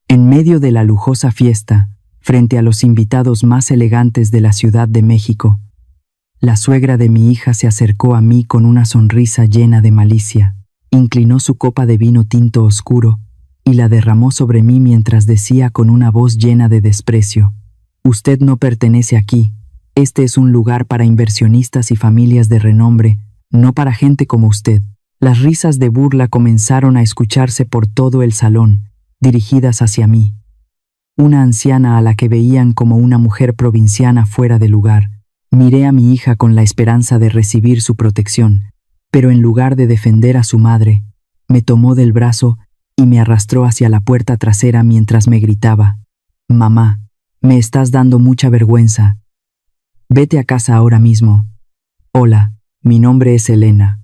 En medio de la lujosa fiesta, frente a los invitados más elegantes de la Ciudad de México, la suegra de mi hija se acercó a mí con una sonrisa llena de malicia, inclinó su copa de vino tinto oscuro y la derramó sobre mí mientras decía con una voz llena de desprecio: «Usted no pertenece aquí. Este es un lugar para inversionistas y familias de renombre, no para gente como usted». Las risas de burla comenzaron a escucharse por todo el salón, dirigidas hacia mí. Una anciana a la que veían como una mujer provinciana fuera de lugar. Miré a mi hija con la esperanza de recibir su protección, pero en lugar de defender a su madre, me tomó del brazo y me arrastró hacia la puerta trasera mientras me gritaba: «Mamá, me estás dando mucha vergüenza. Vete a casa ahora mismo». «Hola, mi nombre es Elena.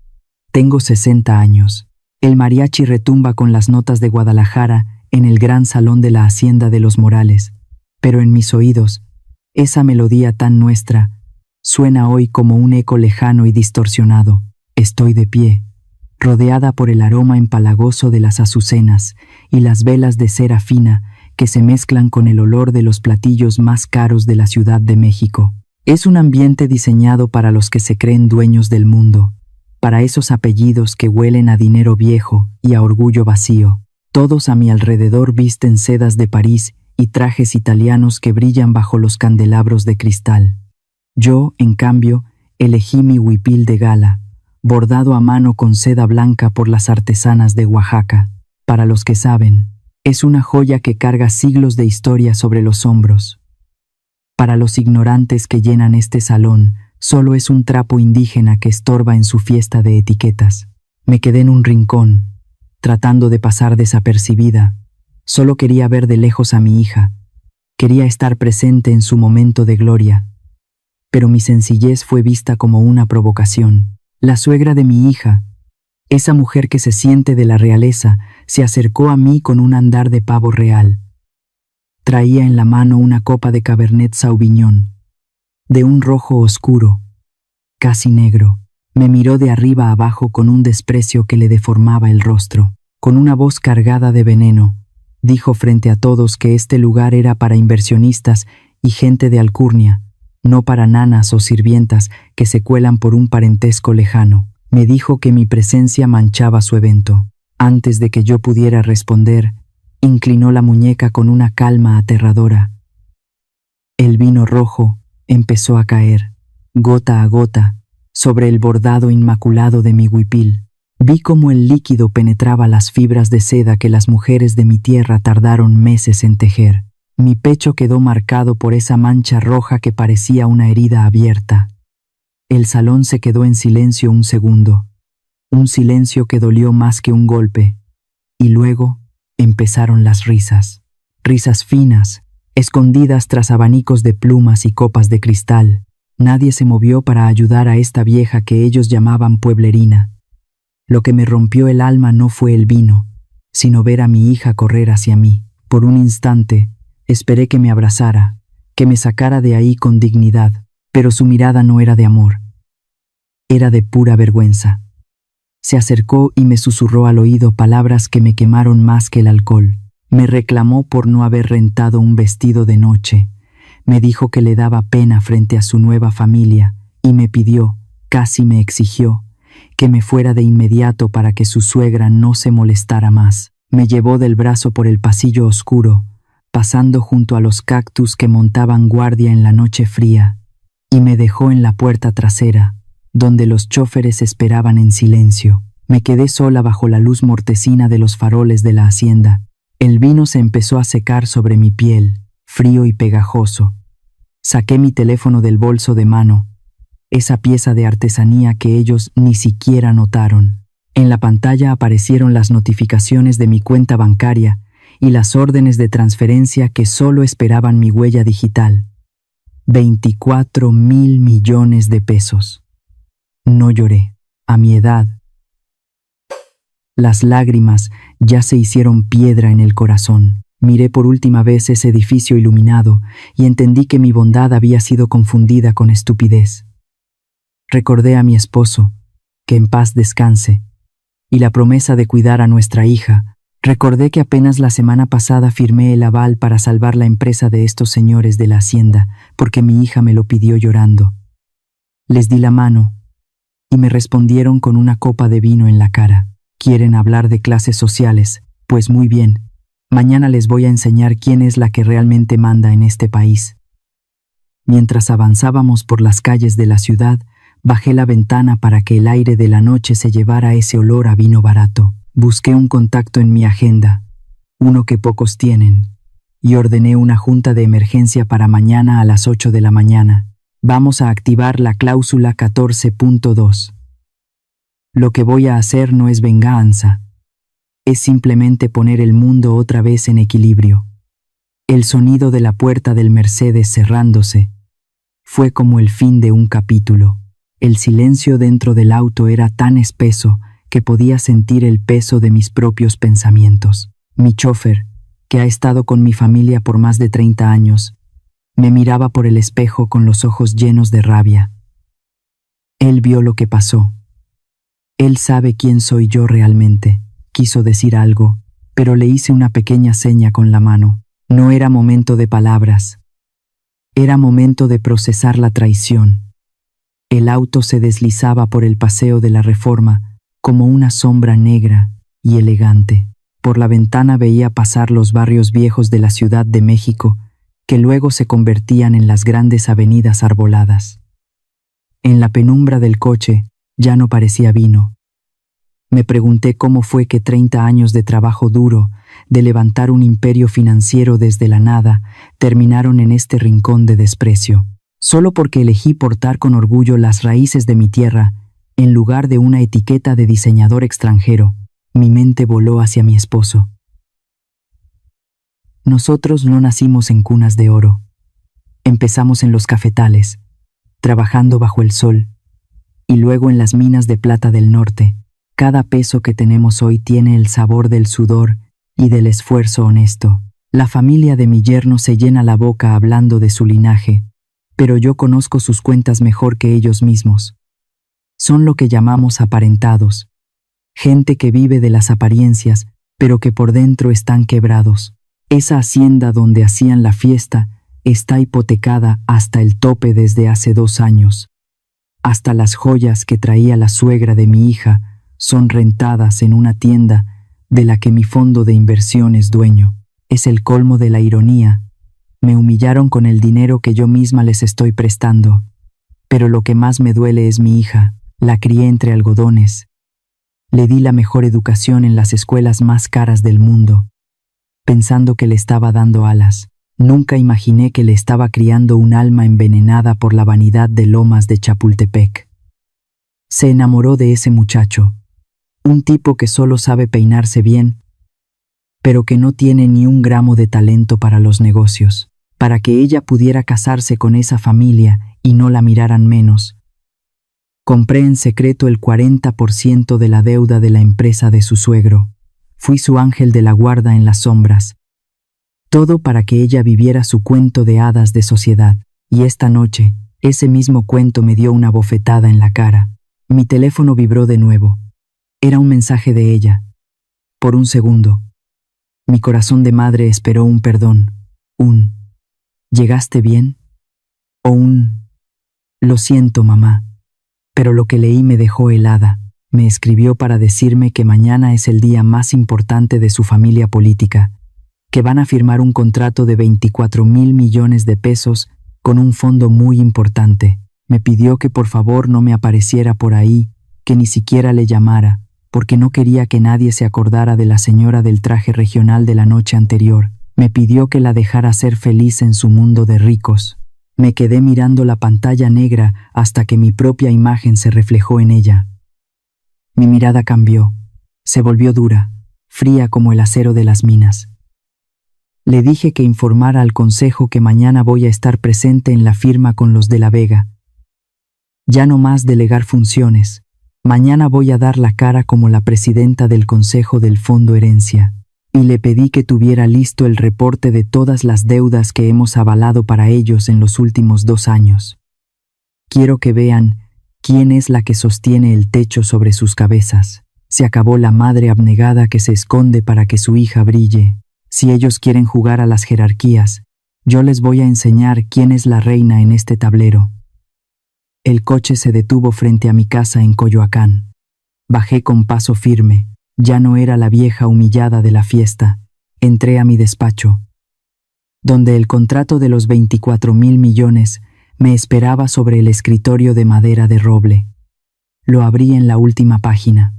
Tengo 60 años. El mariachi retumba con las notas de Guadalajara en el gran salón de la Hacienda de los Morales, pero en mis oídos, esa melodía tan nuestra suena hoy como un eco lejano y distorsionado. Estoy de pie, rodeada por el aroma empalagoso de las azucenas y las velas de cera fina que se mezclan con el olor de los platillos más caros de la Ciudad de México. Es un ambiente diseñado para los que se creen dueños del mundo, para esos apellidos que huelen a dinero viejo y a orgullo vacío. Todos a mi alrededor visten sedas de París y trajes italianos que brillan bajo los candelabros de cristal. Yo, en cambio, elegí mi huipil de gala, bordado a mano con seda blanca por las artesanas de Oaxaca. Para los que saben, es una joya que carga siglos de historia sobre los hombros. Para los ignorantes que llenan este salón, solo es un trapo indígena que estorba en su fiesta de etiquetas. Me quedé en un rincón, tratando de pasar desapercibida. Solo quería ver de lejos a mi hija. Quería estar presente en su momento de gloria. Pero mi sencillez fue vista como una provocación. La suegra de mi hija, esa mujer que se siente de la realeza, se acercó a mí con un andar de pavo real. Traía en la mano una copa de Cabernet Sauvignon, de un rojo oscuro, casi negro. Me miró de arriba a abajo con un desprecio que le deformaba el rostro. Con una voz cargada de veneno, dijo frente a todos que este lugar era para inversionistas y gente de alcurnia, no para nanas o sirvientas que se cuelan por un parentesco lejano. Me dijo que mi presencia manchaba su evento. Antes de que yo pudiera responder, inclinó la muñeca con una calma aterradora. El vino rojo empezó a caer, gota a gota, sobre el bordado inmaculado de mi huipil. Vi cómo el líquido penetraba las fibras de seda que las mujeres de mi tierra tardaron meses en tejer. Mi pecho quedó marcado por esa mancha roja que parecía una herida abierta. El salón se quedó en silencio un segundo, un silencio que dolió más que un golpe, y luego empezaron las risas. Risas finas, escondidas tras abanicos de plumas y copas de cristal. Nadie se movió para ayudar a esta vieja que ellos llamaban pueblerina. Lo que me rompió el alma no fue el vino, sino ver a mi hija correr hacia mí. Por un instante, esperé que me abrazara, que me sacara de ahí con dignidad, pero su mirada no era de amor. Era de pura vergüenza. Se acercó y me susurró al oído palabras que me quemaron más que el alcohol. Me reclamó por no haber rentado un vestido de noche. Me dijo que le daba pena frente a su nueva familia y me pidió, casi me exigió, que me fuera de inmediato para que su suegra no se molestara más. Me llevó del brazo por el pasillo oscuro, pasando junto a los cactus que montaban guardia en la noche fría, y me dejó en la puerta trasera, donde los chóferes esperaban en silencio. Me quedé sola bajo la luz mortecina de los faroles de la hacienda. El vino se empezó a secar sobre mi piel, frío y pegajoso. Saqué mi teléfono del bolso de mano, esa pieza de artesanía que ellos ni siquiera notaron. En la pantalla aparecieron las notificaciones de mi cuenta bancaria y las órdenes de transferencia que solo esperaban mi huella digital. 24,000 millones de pesos. No lloré. A mi edad, las lágrimas ya se hicieron piedra en el corazón. Miré por última vez ese edificio iluminado y entendí que mi bondad había sido confundida con estupidez. Recordé a mi esposo, que en paz descanse, y la promesa de cuidar a nuestra hija, Recordé que apenas la semana pasada firmé el aval para salvar la empresa de estos señores de la hacienda, porque mi hija me lo pidió llorando. Les di la mano y me respondieron con una copa de vino en la cara. ¿Quieren hablar de clases sociales? Pues muy bien. Mañana les voy a enseñar quién es la que realmente manda en este país. Mientras avanzábamos por las calles de la ciudad, bajé la ventana para que el aire de la noche se llevara ese olor a vino barato. Busqué un contacto en mi agenda, uno que pocos tienen, y ordené una junta de emergencia para mañana a las 8 de la mañana. Vamos a activar la cláusula 14.2. Lo que voy a hacer no es venganza, es simplemente poner el mundo otra vez en equilibrio. El sonido de la puerta del Mercedes cerrándose fue como el fin de un capítulo. El silencio dentro del auto era tan espeso que podía sentir el peso de mis propios pensamientos. Mi chofer, que ha estado con mi familia por más de 30 años, me miraba por el espejo con los ojos llenos de rabia. Él vio lo que pasó. Él sabe quién soy yo realmente. Quiso decir algo, pero le hice una pequeña seña con la mano. No era momento de palabras. Era momento de procesar la traición. El auto se deslizaba por el paseo de la Reforma como una sombra negra y elegante. Por la ventana veía pasar los barrios viejos de la Ciudad de México, que luego se convertían en las grandes avenidas arboladas. En la penumbra del coche ya no parecía vino. Me pregunté cómo fue que 30 años de trabajo duro, de levantar un imperio financiero desde la nada, terminaron en este rincón de desprecio. Solo porque elegí portar con orgullo las raíces de mi tierra, en lugar de una etiqueta de diseñador extranjero, mi mente voló hacia mi esposo. Nosotros no nacimos en cunas de oro. Empezamos en los cafetales, trabajando bajo el sol, y luego en las minas de plata del norte. Cada peso que tenemos hoy tiene el sabor del sudor y del esfuerzo honesto. La familia de mi yerno se llena la boca hablando de su linaje, pero yo conozco sus cuentas mejor que ellos mismos. Son lo que llamamos aparentados. Gente que vive de las apariencias, pero que por dentro están quebrados. Esa hacienda donde hacían la fiesta está hipotecada hasta el tope desde hace 2 años. Hasta las joyas que traía la suegra de mi hija son rentadas en una tienda de la que mi fondo de inversión es dueño. Es el colmo de la ironía. Me humillaron con el dinero que yo misma les estoy prestando. Pero lo que más me duele es mi hija. La crié entre algodones. Le di la mejor educación en las escuelas más caras del mundo, pensando que le estaba dando alas. Nunca imaginé que le estaba criando un alma envenenada por la vanidad de Lomas de Chapultepec. Se enamoró de ese muchacho, un tipo que solo sabe peinarse bien, pero que no tiene ni un gramo de talento para los negocios. Para que ella pudiera casarse con esa familia y no la miraran menos, compré en secreto el 40% de la deuda de la empresa de su suegro. Fui su ángel de la guarda en las sombras. Todo para que ella viviera su cuento de hadas de sociedad. Y esta noche, ese mismo cuento me dio una bofetada en la cara. Mi teléfono vibró de nuevo. Era un mensaje de ella. Por un segundo, mi corazón de madre esperó un perdón, un ¿llegaste bien? O un lo siento, mamá. Pero lo que leí me dejó helada. Me escribió para decirme que mañana es el día más importante de su familia política, que van a firmar un contrato de 24,000 millones de pesos con un fondo muy importante. Me pidió que por favor no me apareciera por ahí, que ni siquiera le llamara, porque no quería que nadie se acordara de la señora del traje regional de la noche anterior. Me pidió que la dejara ser feliz en su mundo de ricos. Me quedé mirando la pantalla negra hasta que mi propia imagen se reflejó en ella. Mi mirada cambió, se volvió dura, fría como el acero de las minas. Le dije que informara al consejo que mañana voy a estar presente en la firma con los de La Vega. Ya no más delegar funciones. Mañana voy a dar la cara como la presidenta del consejo del Fondo Herencia. Y le pedí que tuviera listo el reporte de todas las deudas que hemos avalado para ellos en los últimos 2 años. Quiero que vean quién es la que sostiene el techo sobre sus cabezas. Se acabó la madre abnegada que se esconde para que su hija brille. Si ellos quieren jugar a las jerarquías, yo les voy a enseñar quién es la reina en este tablero. El coche se detuvo frente a mi casa en Coyoacán. Bajé con paso firme. Ya no era la vieja humillada de la fiesta. Entré a mi despacho, donde el contrato de los 24,000 millones me esperaba sobre el escritorio de madera de roble. Lo abrí en la última página,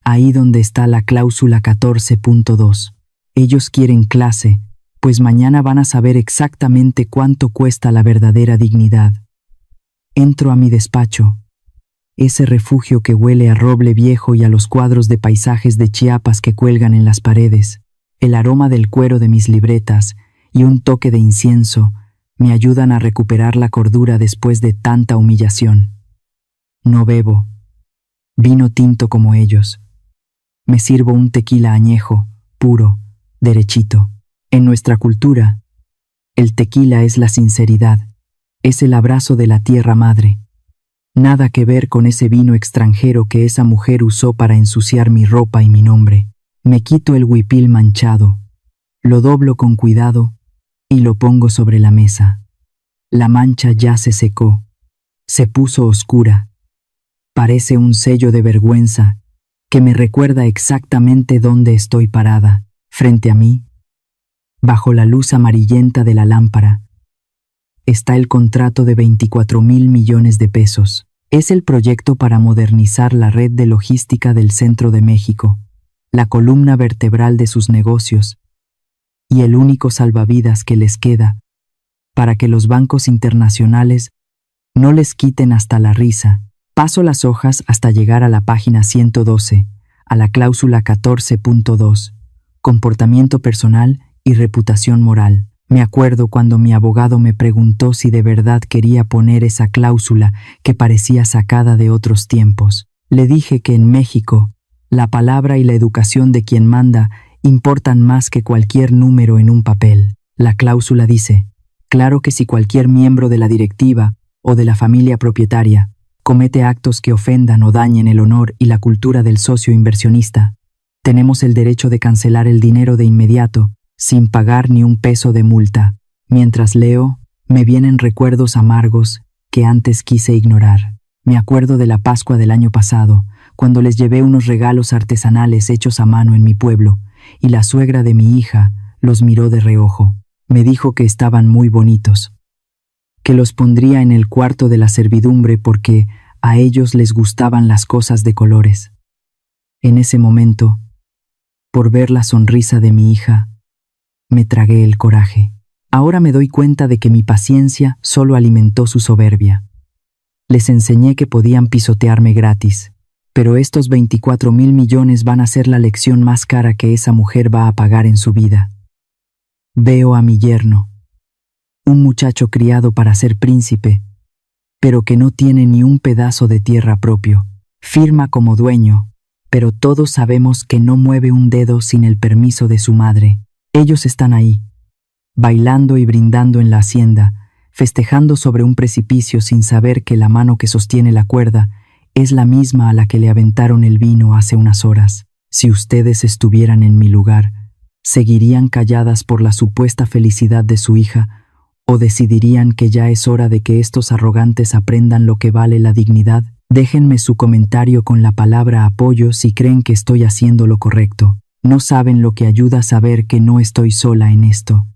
ahí donde está la cláusula 14.2. Ellos quieren clase, pues mañana van a saber exactamente cuánto cuesta la verdadera dignidad. Entro a mi despacho, ese refugio que huele a roble viejo y a los cuadros de paisajes de Chiapas que cuelgan en las paredes. El aroma del cuero de mis libretas y un toque de incienso me ayudan a recuperar la cordura después de tanta humillación. No bebo vino tinto como ellos. Me sirvo un tequila añejo, puro, derechito. En nuestra cultura, el tequila es la sinceridad, es el abrazo de la tierra madre. Nada que ver con ese vino extranjero que esa mujer usó para ensuciar mi ropa y mi nombre. Me quito el huipil manchado, lo doblo con cuidado y lo pongo sobre la mesa. La mancha ya se secó, se puso oscura. Parece un sello de vergüenza que me recuerda exactamente dónde estoy parada, frente a mí, bajo la luz amarillenta de la lámpara. Está el contrato de 24,000 millones de pesos. Es el proyecto para modernizar la red de logística del centro de México, la columna vertebral de sus negocios, y el único salvavidas que les queda, para que los bancos internacionales no les quiten hasta la risa. Paso las hojas hasta llegar a la página 112, a la cláusula 14.2, comportamiento personal y reputación moral. Me acuerdo cuando mi abogado me preguntó si de verdad quería poner esa cláusula que parecía sacada de otros tiempos. Le dije que en México, la palabra y la educación de quien manda importan más que cualquier número en un papel. La cláusula dice, claro que si cualquier miembro de la directiva o de la familia propietaria comete actos que ofendan o dañen el honor y la cultura del socio inversionista, tenemos el derecho de cancelar el dinero de inmediato, sin pagar ni un peso de multa. Mientras leo, me vienen recuerdos amargos que antes quise ignorar. Me acuerdo de la Pascua del año pasado, cuando les llevé unos regalos artesanales hechos a mano en mi pueblo, y la suegra de mi hija los miró de reojo. Me dijo que estaban muy bonitos, que los pondría en el cuarto de la servidumbre porque a ellos les gustaban las cosas de colores. En ese momento, por ver la sonrisa de mi hija, me tragué el coraje. Ahora me doy cuenta de que mi paciencia solo alimentó su soberbia. Les enseñé que podían pisotearme gratis, pero estos 24,000 millones van a ser la lección más cara que esa mujer va a pagar en su vida. Veo a mi yerno, un muchacho criado para ser príncipe, pero que no tiene ni un pedazo de tierra propio. Firma como dueño, pero todos sabemos que no mueve un dedo sin el permiso de su madre. Ellos están ahí, bailando y brindando en la hacienda, festejando sobre un precipicio sin saber que la mano que sostiene la cuerda es la misma a la que le aventaron el vino hace unas horas. Si ustedes estuvieran en mi lugar, ¿seguirían calladas por la supuesta felicidad de su hija o decidirían que ya es hora de que estos arrogantes aprendan lo que vale la dignidad? Déjenme su comentario con la palabra apoyo si creen que estoy haciendo lo correcto. No saben lo que ayuda a saber que no estoy sola en esto.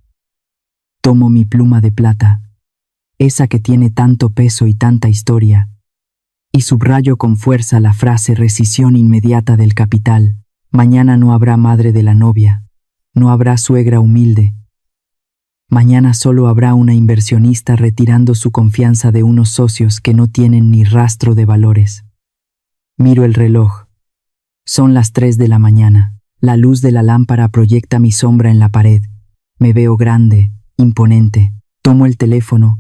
Tomo mi pluma de plata, esa que tiene tanto peso y tanta historia, y subrayo con fuerza la frase rescisión inmediata del capital. Mañana no habrá madre de la novia, no habrá suegra humilde. Mañana solo habrá una inversionista retirando su confianza de unos socios que no tienen ni rastro de valores. Miro el reloj. Son las 3 de la mañana. La luz de la lámpara proyecta mi sombra en la pared. Me veo grande, imponente. Tomo el teléfono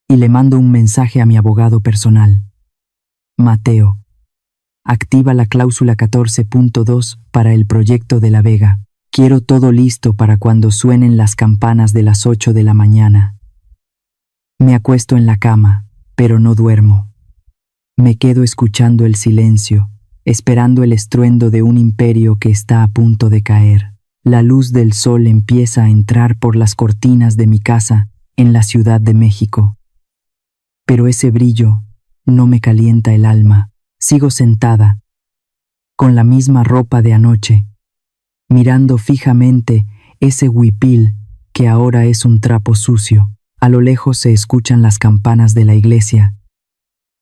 y le mando un mensaje a mi abogado personal. Mateo, activa la cláusula 14.2 para el proyecto de La Vega. Quiero todo listo para cuando suenen las campanas de las 8 de la mañana. Me acuesto en la cama, pero no duermo. Me quedo escuchando el silencio, esperando el estruendo de un imperio que está a punto de caer. La luz del sol empieza a entrar por las cortinas de mi casa en la Ciudad de México. Pero ese brillo no me calienta el alma. Sigo sentada, con la misma ropa de anoche, mirando fijamente ese huipil que ahora es un trapo sucio. A lo lejos se escuchan las campanas de la iglesia,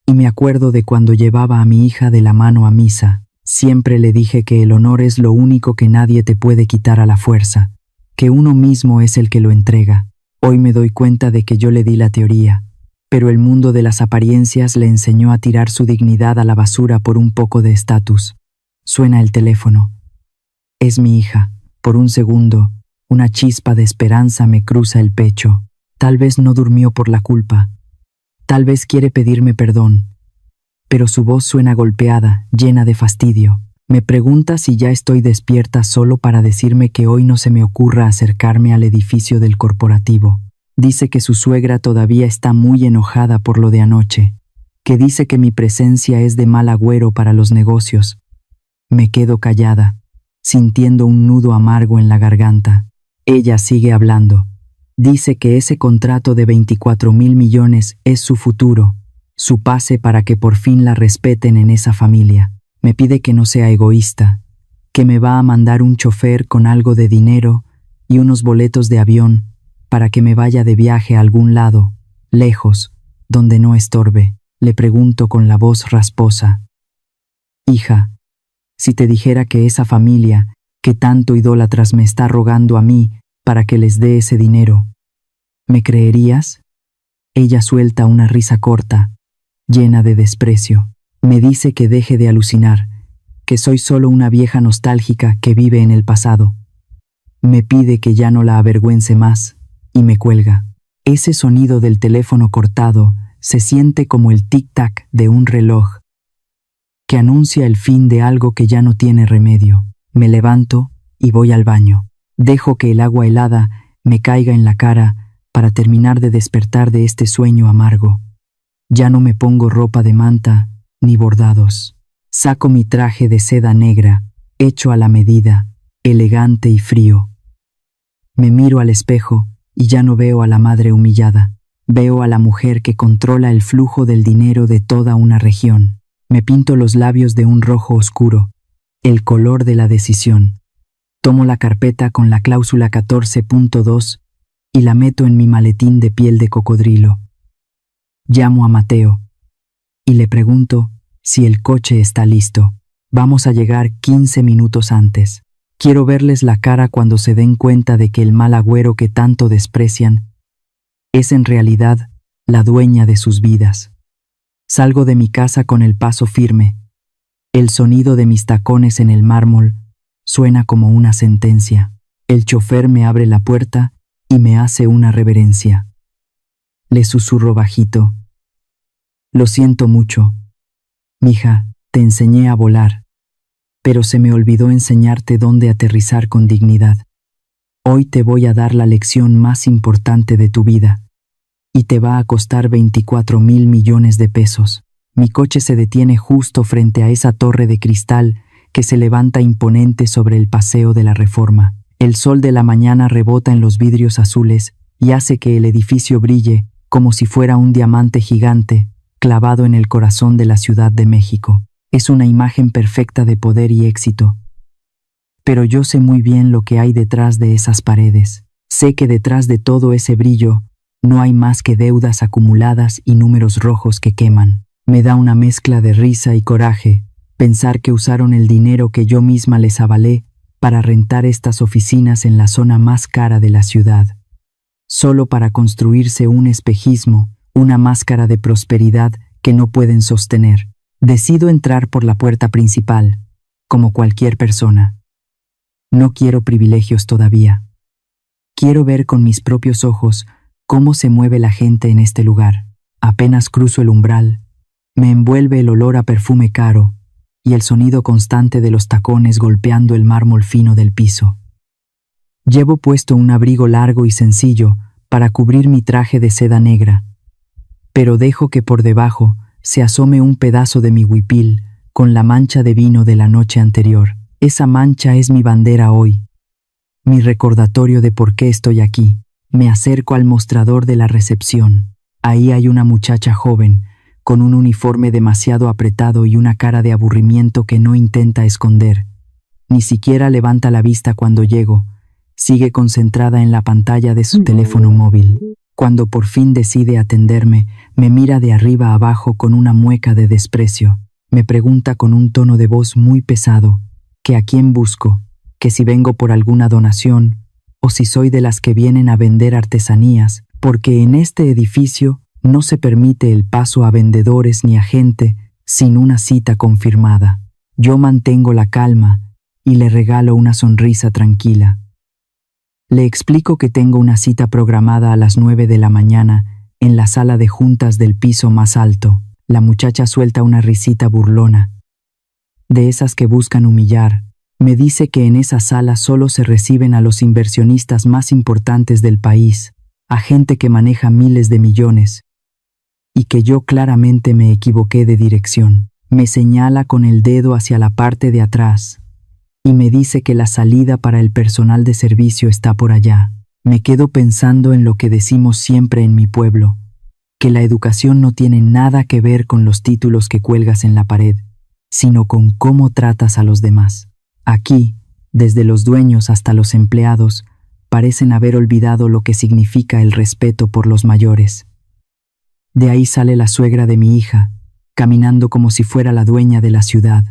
y me acuerdo de cuando llevaba a mi hija de la mano a misa. Siempre le dije que el honor es lo único que nadie te puede quitar a la fuerza, que uno mismo es el que lo entrega. Hoy me doy cuenta de que yo le di la teoría, pero el mundo de las apariencias le enseñó a tirar su dignidad a la basura por un poco de estatus. Suena el teléfono. Es mi hija. Por un segundo, una chispa de esperanza me cruza el pecho. Tal vez no durmió por la culpa. Tal vez quiere pedirme perdón. Pero su voz suena golpeada, llena de fastidio. Me pregunta si ya estoy despierta solo para decirme que hoy no se me ocurra acercarme al edificio del corporativo. Dice que su suegra todavía está muy enojada por lo de anoche, que dice que mi presencia es de mal agüero para los negocios. Me quedo callada, sintiendo un nudo amargo en la garganta. Ella sigue hablando. Dice que ese contrato de 24,000 millones es su futuro, su pase para que por fin la respeten en esa familia. Me pide que no sea egoísta, que me va a mandar un chofer con algo de dinero y unos boletos de avión para que me vaya de viaje a algún lado, lejos, donde no estorbe. Le pregunto con la voz rasposa. Hija, si te dijera que esa familia, que tanto idólatras, me está rogando a mí para que les dé ese dinero, ¿me creerías? Ella suelta una risa corta, llena de desprecio. Me dice que deje de alucinar, que soy solo una vieja nostálgica que vive en el pasado. Me pide que ya no la avergüence más y me cuelga. Ese sonido del teléfono cortado se siente como el tic-tac de un reloj que anuncia el fin de algo que ya no tiene remedio. Me levanto y voy al baño. Dejo que el agua helada me caiga en la cara para terminar de despertar de este sueño amargo. Ya no me pongo ropa de manta ni bordados. Saco mi traje de seda negra, hecho a la medida, elegante y frío. Me miro al espejo y ya no veo a la madre humillada. Veo a la mujer que controla el flujo del dinero de toda una región. Me pinto los labios de un rojo oscuro, el color de la decisión. Tomo la carpeta con la cláusula 14.2 y la meto en mi maletín de piel de cocodrilo. Llamo a Mateo y le pregunto si el coche está listo. Vamos a llegar 15 minutos antes. Quiero verles la cara cuando se den cuenta de que el mal agüero que tanto desprecian es en realidad la dueña de sus vidas. Salgo de mi casa con el paso firme. El sonido de mis tacones en el mármol suena como una sentencia. El chofer me abre la puerta y me hace una reverencia. Le susurro bajito. Lo siento mucho. Mija, te enseñé a volar, pero se me olvidó enseñarte dónde aterrizar con dignidad. Hoy te voy a dar la lección más importante de tu vida, y te va a costar 24,000 millones de pesos. Mi coche se detiene justo frente a esa torre de cristal que se levanta imponente sobre el Paseo de la Reforma. El sol de la mañana rebota en los vidrios azules y hace que el edificio brille como si fuera un diamante gigante clavado en el corazón de la Ciudad de México. Es una imagen perfecta de poder y éxito. Pero yo sé muy bien lo que hay detrás de esas paredes. Sé que detrás de todo ese brillo no hay más que deudas acumuladas y números rojos que queman. Me da una mezcla de risa y coraje pensar que usaron el dinero que yo misma les avalé para rentar estas oficinas en la zona más cara de la ciudad, solo para construirse un espejismo, una máscara de prosperidad que no pueden sostener. Decido entrar por la puerta principal, como cualquier persona. No quiero privilegios todavía. Quiero ver con mis propios ojos cómo se mueve la gente en este lugar. Apenas cruzo el umbral, me envuelve el olor a perfume caro y el sonido constante de los tacones golpeando el mármol fino del piso. Llevo puesto un abrigo largo y sencillo para cubrir mi traje de seda negra, pero dejo que por debajo se asome un pedazo de mi huipil con la mancha de vino de la noche anterior. Esa mancha es mi bandera hoy, mi recordatorio de por qué estoy aquí. Me acerco al mostrador de la recepción. Ahí hay una muchacha joven, con un uniforme demasiado apretado y una cara de aburrimiento que no intenta esconder. Ni siquiera levanta la vista cuando llego. Sigue concentrada en la pantalla de su teléfono móvil. Cuando por fin decide atenderme, me mira de arriba a abajo con una mueca de desprecio. Me pregunta con un tono de voz muy pesado, que a quién busco, que si vengo por alguna donación, o si soy de las que vienen a vender artesanías, porque en este edificio no se permite el paso a vendedores ni a gente sin una cita confirmada. Yo mantengo la calma y le regalo una sonrisa tranquila. Le explico que tengo una cita programada a las 9 de la mañana en la sala de juntas del piso más alto. La muchacha suelta una risita burlona, de esas que buscan humillar. Me dice que en esa sala solo se reciben a los inversionistas más importantes del país, a gente que maneja miles de millones, y que yo claramente me equivoqué de dirección. Me señala con el dedo hacia la parte de atrás y me dice que la salida para el personal de servicio está por allá. Me quedo pensando en lo que decimos siempre en mi pueblo, que la educación no tiene nada que ver con los títulos que cuelgas en la pared, sino con cómo tratas a los demás. Aquí, desde los dueños hasta los empleados, parecen haber olvidado lo que significa el respeto por los mayores. De ahí sale la suegra de mi hija, caminando como si fuera la dueña de la ciudad,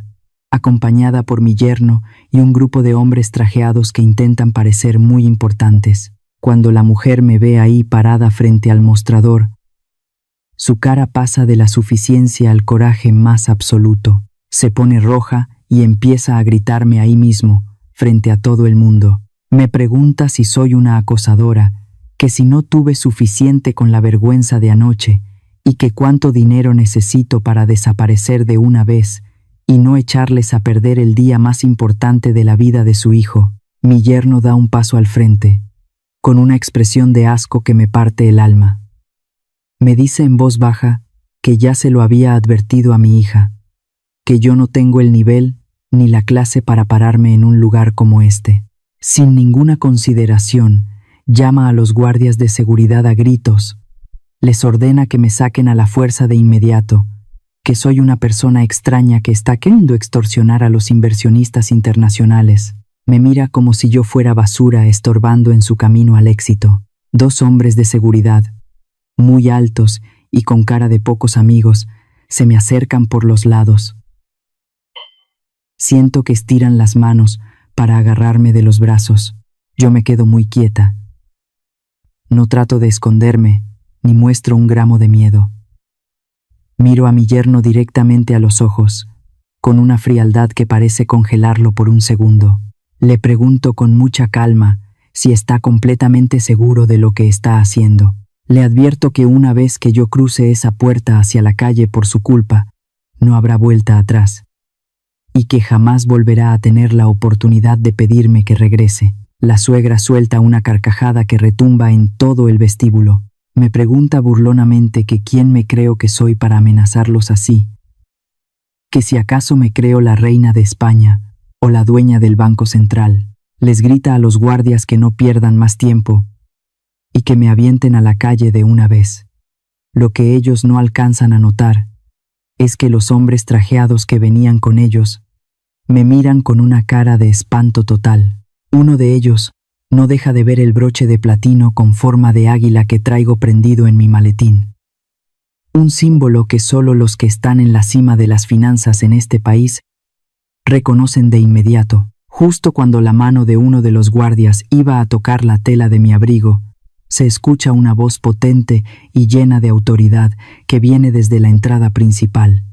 acompañada por mi yerno y un grupo de hombres trajeados que intentan parecer muy importantes. Cuando la mujer me ve ahí parada frente al mostrador, su cara pasa de la suficiencia al coraje más absoluto. Se pone roja y empieza a gritarme ahí mismo, frente a todo el mundo. Me pregunta si soy una acosadora, que si no tuve suficiente con la vergüenza de anoche y que cuánto dinero necesito para desaparecer de una vez y no echarles a perder el día más importante de la vida de su hijo. Mi yerno da un paso al frente, con una expresión de asco que me parte el alma. Me dice en voz baja que ya se lo había advertido a mi hija, que yo no tengo el nivel ni la clase para pararme en un lugar como este. Sin ninguna consideración, llama a los guardias de seguridad a gritos. Les ordena que me saquen a la fuerza de inmediato, que soy una persona extraña que está queriendo extorsionar a los inversionistas internacionales. Me mira como si yo fuera basura estorbando en su camino al éxito. 2 hombres de seguridad, muy altos y con cara de pocos amigos, se me acercan por los lados. Siento que estiran las manos para agarrarme de los brazos. Yo me quedo muy quieta. No trato de esconderme, ni muestro un gramo de miedo. Miro a mi yerno directamente a los ojos, con una frialdad que parece congelarlo por un segundo. Le pregunto con mucha calma si está completamente seguro de lo que está haciendo. Le advierto que una vez que yo cruce esa puerta hacia la calle por su culpa, no habrá vuelta atrás, y que jamás volverá a tener la oportunidad de pedirme que regrese. La suegra suelta una carcajada que retumba en todo el vestíbulo. Me pregunta burlonamente que quién me creo que soy para amenazarlos así, que si acaso me creo la reina de España o la dueña del Banco Central. Les grita a los guardias que no pierdan más tiempo y que me avienten a la calle de una vez. Lo que ellos no alcanzan a notar es que los hombres trajeados que venían con ellos me miran con una cara de espanto total. Uno de ellos no deja de ver el broche de platino con forma de águila que traigo prendido en mi maletín. Un símbolo que solo los que están en la cima de las finanzas en este país reconocen de inmediato. Justo cuando la mano de uno de los guardias iba a tocar la tela de mi abrigo, se escucha una voz potente y llena de autoridad que viene desde la entrada principal.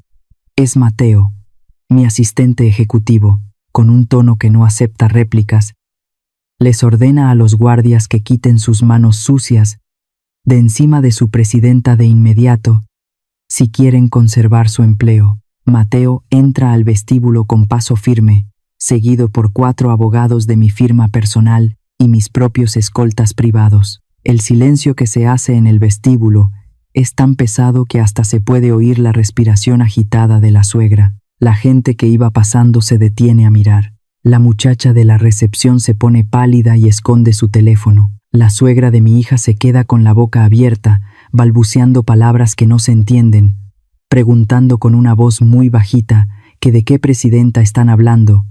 Es Mateo, mi asistente ejecutivo, con un tono que no acepta réplicas. Les ordena a los guardias que quiten sus manos sucias de encima de su presidenta de inmediato si quieren conservar su empleo. Mateo entra al vestíbulo con paso firme, seguido por 4 abogados de mi firma personal y mis propios escoltas privados. El silencio que se hace en el vestíbulo es tan pesado que hasta se puede oír la respiración agitada de la suegra. La gente que iba pasando se detiene a mirar. La muchacha de la recepción se pone pálida y esconde su teléfono. La suegra de mi hija se queda con la boca abierta, balbuceando palabras que no se entienden, preguntando con una voz muy bajita que de qué presidenta están hablando,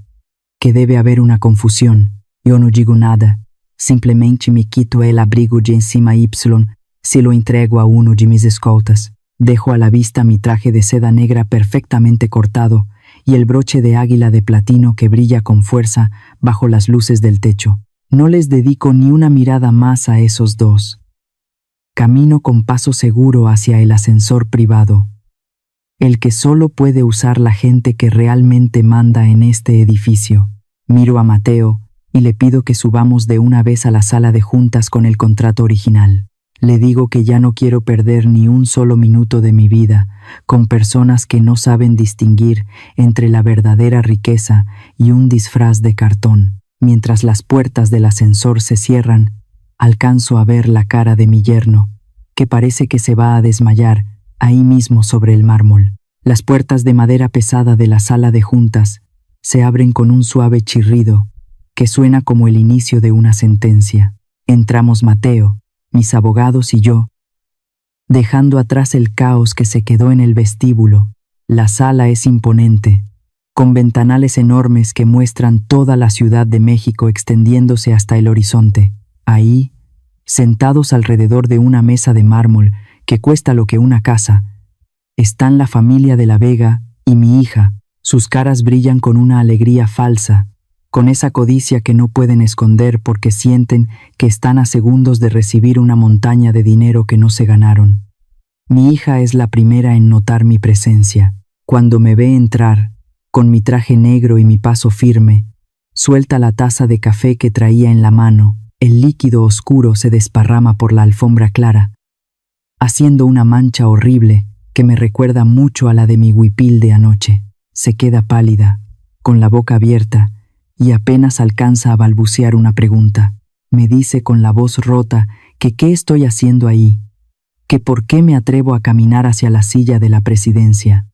que debe haber una confusión. Yo no digo nada, simplemente me quito el abrigo de encima y se lo entrego a uno de mis escoltas. Dejo a la vista mi traje de seda negra perfectamente cortado y el broche de águila de platino que brilla con fuerza bajo las luces del techo. No les dedico ni una mirada más a esos dos. Camino con paso seguro hacia el ascensor privado, el que solo puede usar la gente que realmente manda en este edificio. Miro a Mateo y le pido que subamos de una vez a la sala de juntas con el contrato original. Le digo que ya no quiero perder ni un solo minuto de mi vida con personas que no saben distinguir entre la verdadera riqueza y un disfraz de cartón. Mientras las puertas del ascensor se cierran, alcanzo a ver la cara de mi yerno, que parece que se va a desmayar ahí mismo sobre el mármol. Las puertas de madera pesada de la sala de juntas se abren con un suave chirrido que suena como el inicio de una sentencia. Entramos Mateo, mis abogados y yo, dejando atrás el caos que se quedó en el vestíbulo. La sala es imponente, con ventanales enormes que muestran toda la Ciudad de México extendiéndose hasta el horizonte. Ahí, sentados alrededor de una mesa de mármol que cuesta lo que una casa, están la familia de la Vega y mi hija. Sus caras brillan con una alegría falsa, con esa codicia que no pueden esconder porque sienten que están a segundos de recibir una montaña de dinero que no se ganaron. Mi hija es la primera en notar mi presencia. Cuando me ve entrar, con mi traje negro y mi paso firme, suelta la taza de café que traía en la mano. El líquido oscuro se desparrama por la alfombra clara, haciendo una mancha horrible que me recuerda mucho a la de mi huipil de anoche. Se queda pálida, con la boca abierta, y apenas alcanza a balbucear una pregunta. Me dice con la voz rota que qué estoy haciendo ahí, que por qué me atrevo a caminar hacia la silla de la presidencia.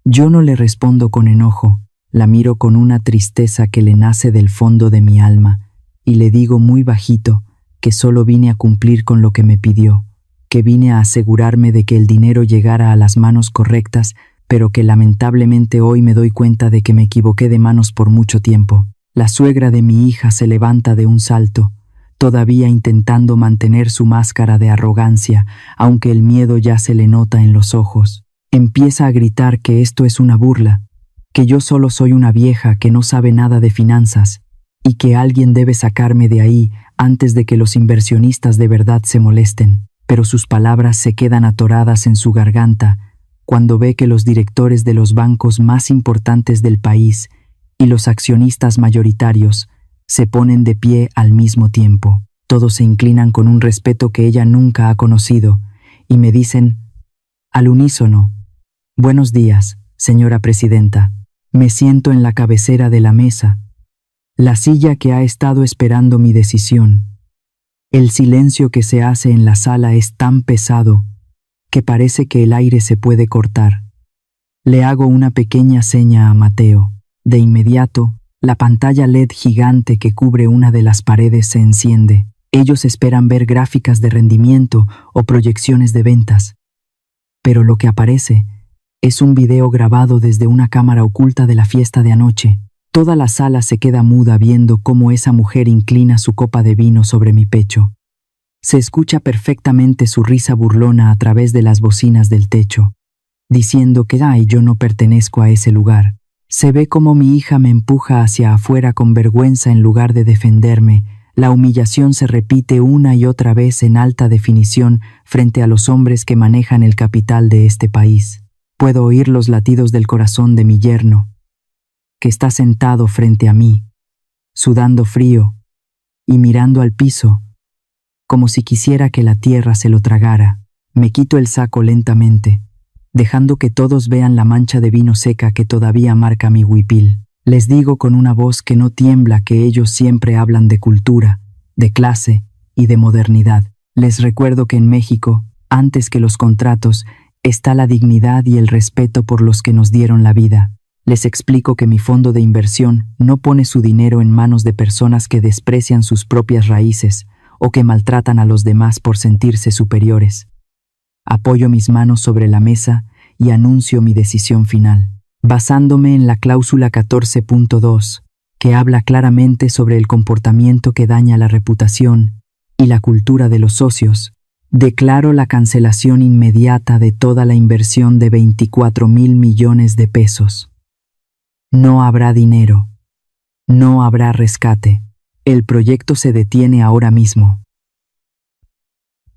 Yo no le respondo con enojo, la miro con una tristeza que le nace del fondo de mi alma, y le digo muy bajito que solo vine a cumplir con lo que me pidió, que vine a asegurarme de que el dinero llegara a las manos correctas, pero que lamentablemente hoy me doy cuenta de que me equivoqué de manos por mucho tiempo. La suegra de mi hija se levanta de un salto, todavía intentando mantener su máscara de arrogancia, aunque el miedo ya se le nota en los ojos. Empieza a gritar que esto es una burla, que yo solo soy una vieja que no sabe nada de finanzas, y que alguien debe sacarme de ahí antes de que los inversionistas de verdad se molesten. Pero sus palabras se quedan atoradas en su garganta cuando ve que los directores de los bancos más importantes del país y los accionistas mayoritarios se ponen de pie al mismo tiempo. Todos se inclinan con un respeto que ella nunca ha conocido y me dicen, al unísono, «Buenos días, señora presidenta». Me siento en la cabecera de la mesa, la silla que ha estado esperando mi decisión. El silencio que se hace en la sala es tan pesado que parece que el aire se puede cortar. Le hago una pequeña seña a Mateo. De inmediato, la pantalla LED gigante que cubre una de las paredes se enciende. Ellos esperan ver gráficas de rendimiento o proyecciones de ventas. Pero lo que aparece es un video grabado desde una cámara oculta de la fiesta de anoche. Toda la sala se queda muda viendo cómo esa mujer inclina su copa de vino sobre mi pecho. Se escucha perfectamente su risa burlona a través de las bocinas del techo, diciendo que yo no pertenezco a ese lugar. Se ve cómo mi hija me empuja hacia afuera con vergüenza en lugar de defenderme. La humillación se repite una y otra vez en alta definición frente a los hombres que manejan el capital de este país. Puedo oír los latidos del corazón de mi yerno, que está sentado frente a mí, sudando frío y mirando al piso, como si quisiera que la tierra se lo tragara. Me quito el saco lentamente, dejando que todos vean la mancha de vino seca que todavía marca mi huipil. Les digo con una voz que no tiembla que ellos siempre hablan de cultura, de clase y de modernidad. Les recuerdo que en México, antes que los contratos, está la dignidad y el respeto por los que nos dieron la vida. Les explico que mi fondo de inversión no pone su dinero en manos de personas que desprecian sus propias raíces o que maltratan a los demás por sentirse superiores. Apoyo mis manos sobre la mesa y anuncio mi decisión final, basándome en la cláusula 14.2, que habla claramente sobre el comportamiento que daña la reputación y la cultura de los socios. Declaro la cancelación inmediata de toda la inversión de 24,000 millones de pesos. No habrá dinero. No habrá rescate. El proyecto se detiene ahora mismo.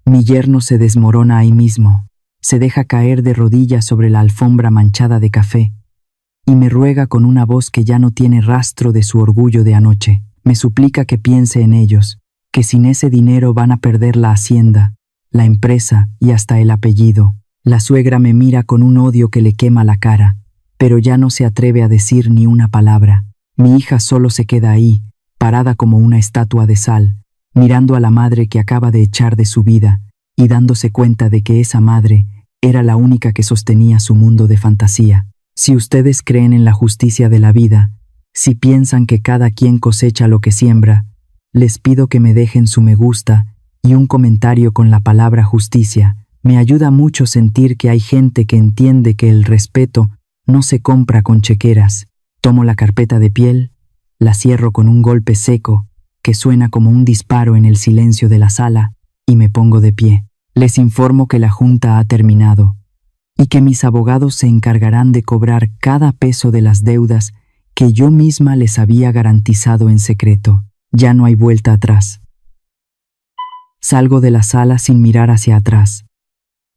Mi yerno se desmorona ahí mismo, se deja caer de rodillas sobre la alfombra manchada de café y me ruega con una voz que ya no tiene rastro de su orgullo de anoche. Me suplica que piense en ellos, que sin ese dinero van a perder la hacienda, la empresa y hasta el apellido. La suegra me mira con un odio que le quema la cara, pero ya no se atreve a decir ni una palabra. Mi hija solo se queda ahí, parada como una estatua de sal, mirando a la madre que acaba de echar de su vida y dándose cuenta de que esa madre era la única que sostenía su mundo de fantasía. Si ustedes creen en la justicia de la vida, si piensan que cada quien cosecha lo que siembra, les pido que me dejen su me gusta y un comentario con la palabra justicia. Me ayuda mucho sentir que hay gente que entiende que el respeto no se compra con chequeras. Tomo la carpeta de piel, la cierro con un golpe seco que suena como un disparo en el silencio de la sala y me pongo de pie. Les informo que la junta ha terminado y que mis abogados se encargarán de cobrar cada peso de las deudas que yo misma les había garantizado en secreto. Ya no hay vuelta atrás. Salgo de la sala sin mirar hacia atrás,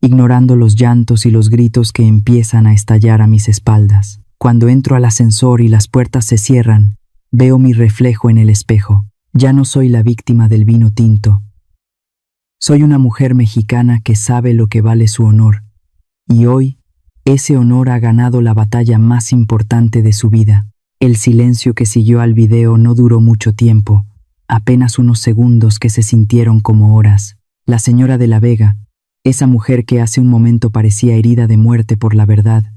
ignorando los llantos y los gritos que empiezan a estallar a mis espaldas. Cuando entro al ascensor y las puertas se cierran, veo mi reflejo en el espejo. Ya no soy la víctima del vino tinto. Soy una mujer mexicana que sabe lo que vale su honor, y hoy ese honor ha ganado la batalla más importante de su vida. El silencio que siguió al video no duró mucho tiempo, apenas unos segundos que se sintieron como horas. La señora de la Vega, esa mujer que hace un momento parecía herida de muerte por la verdad,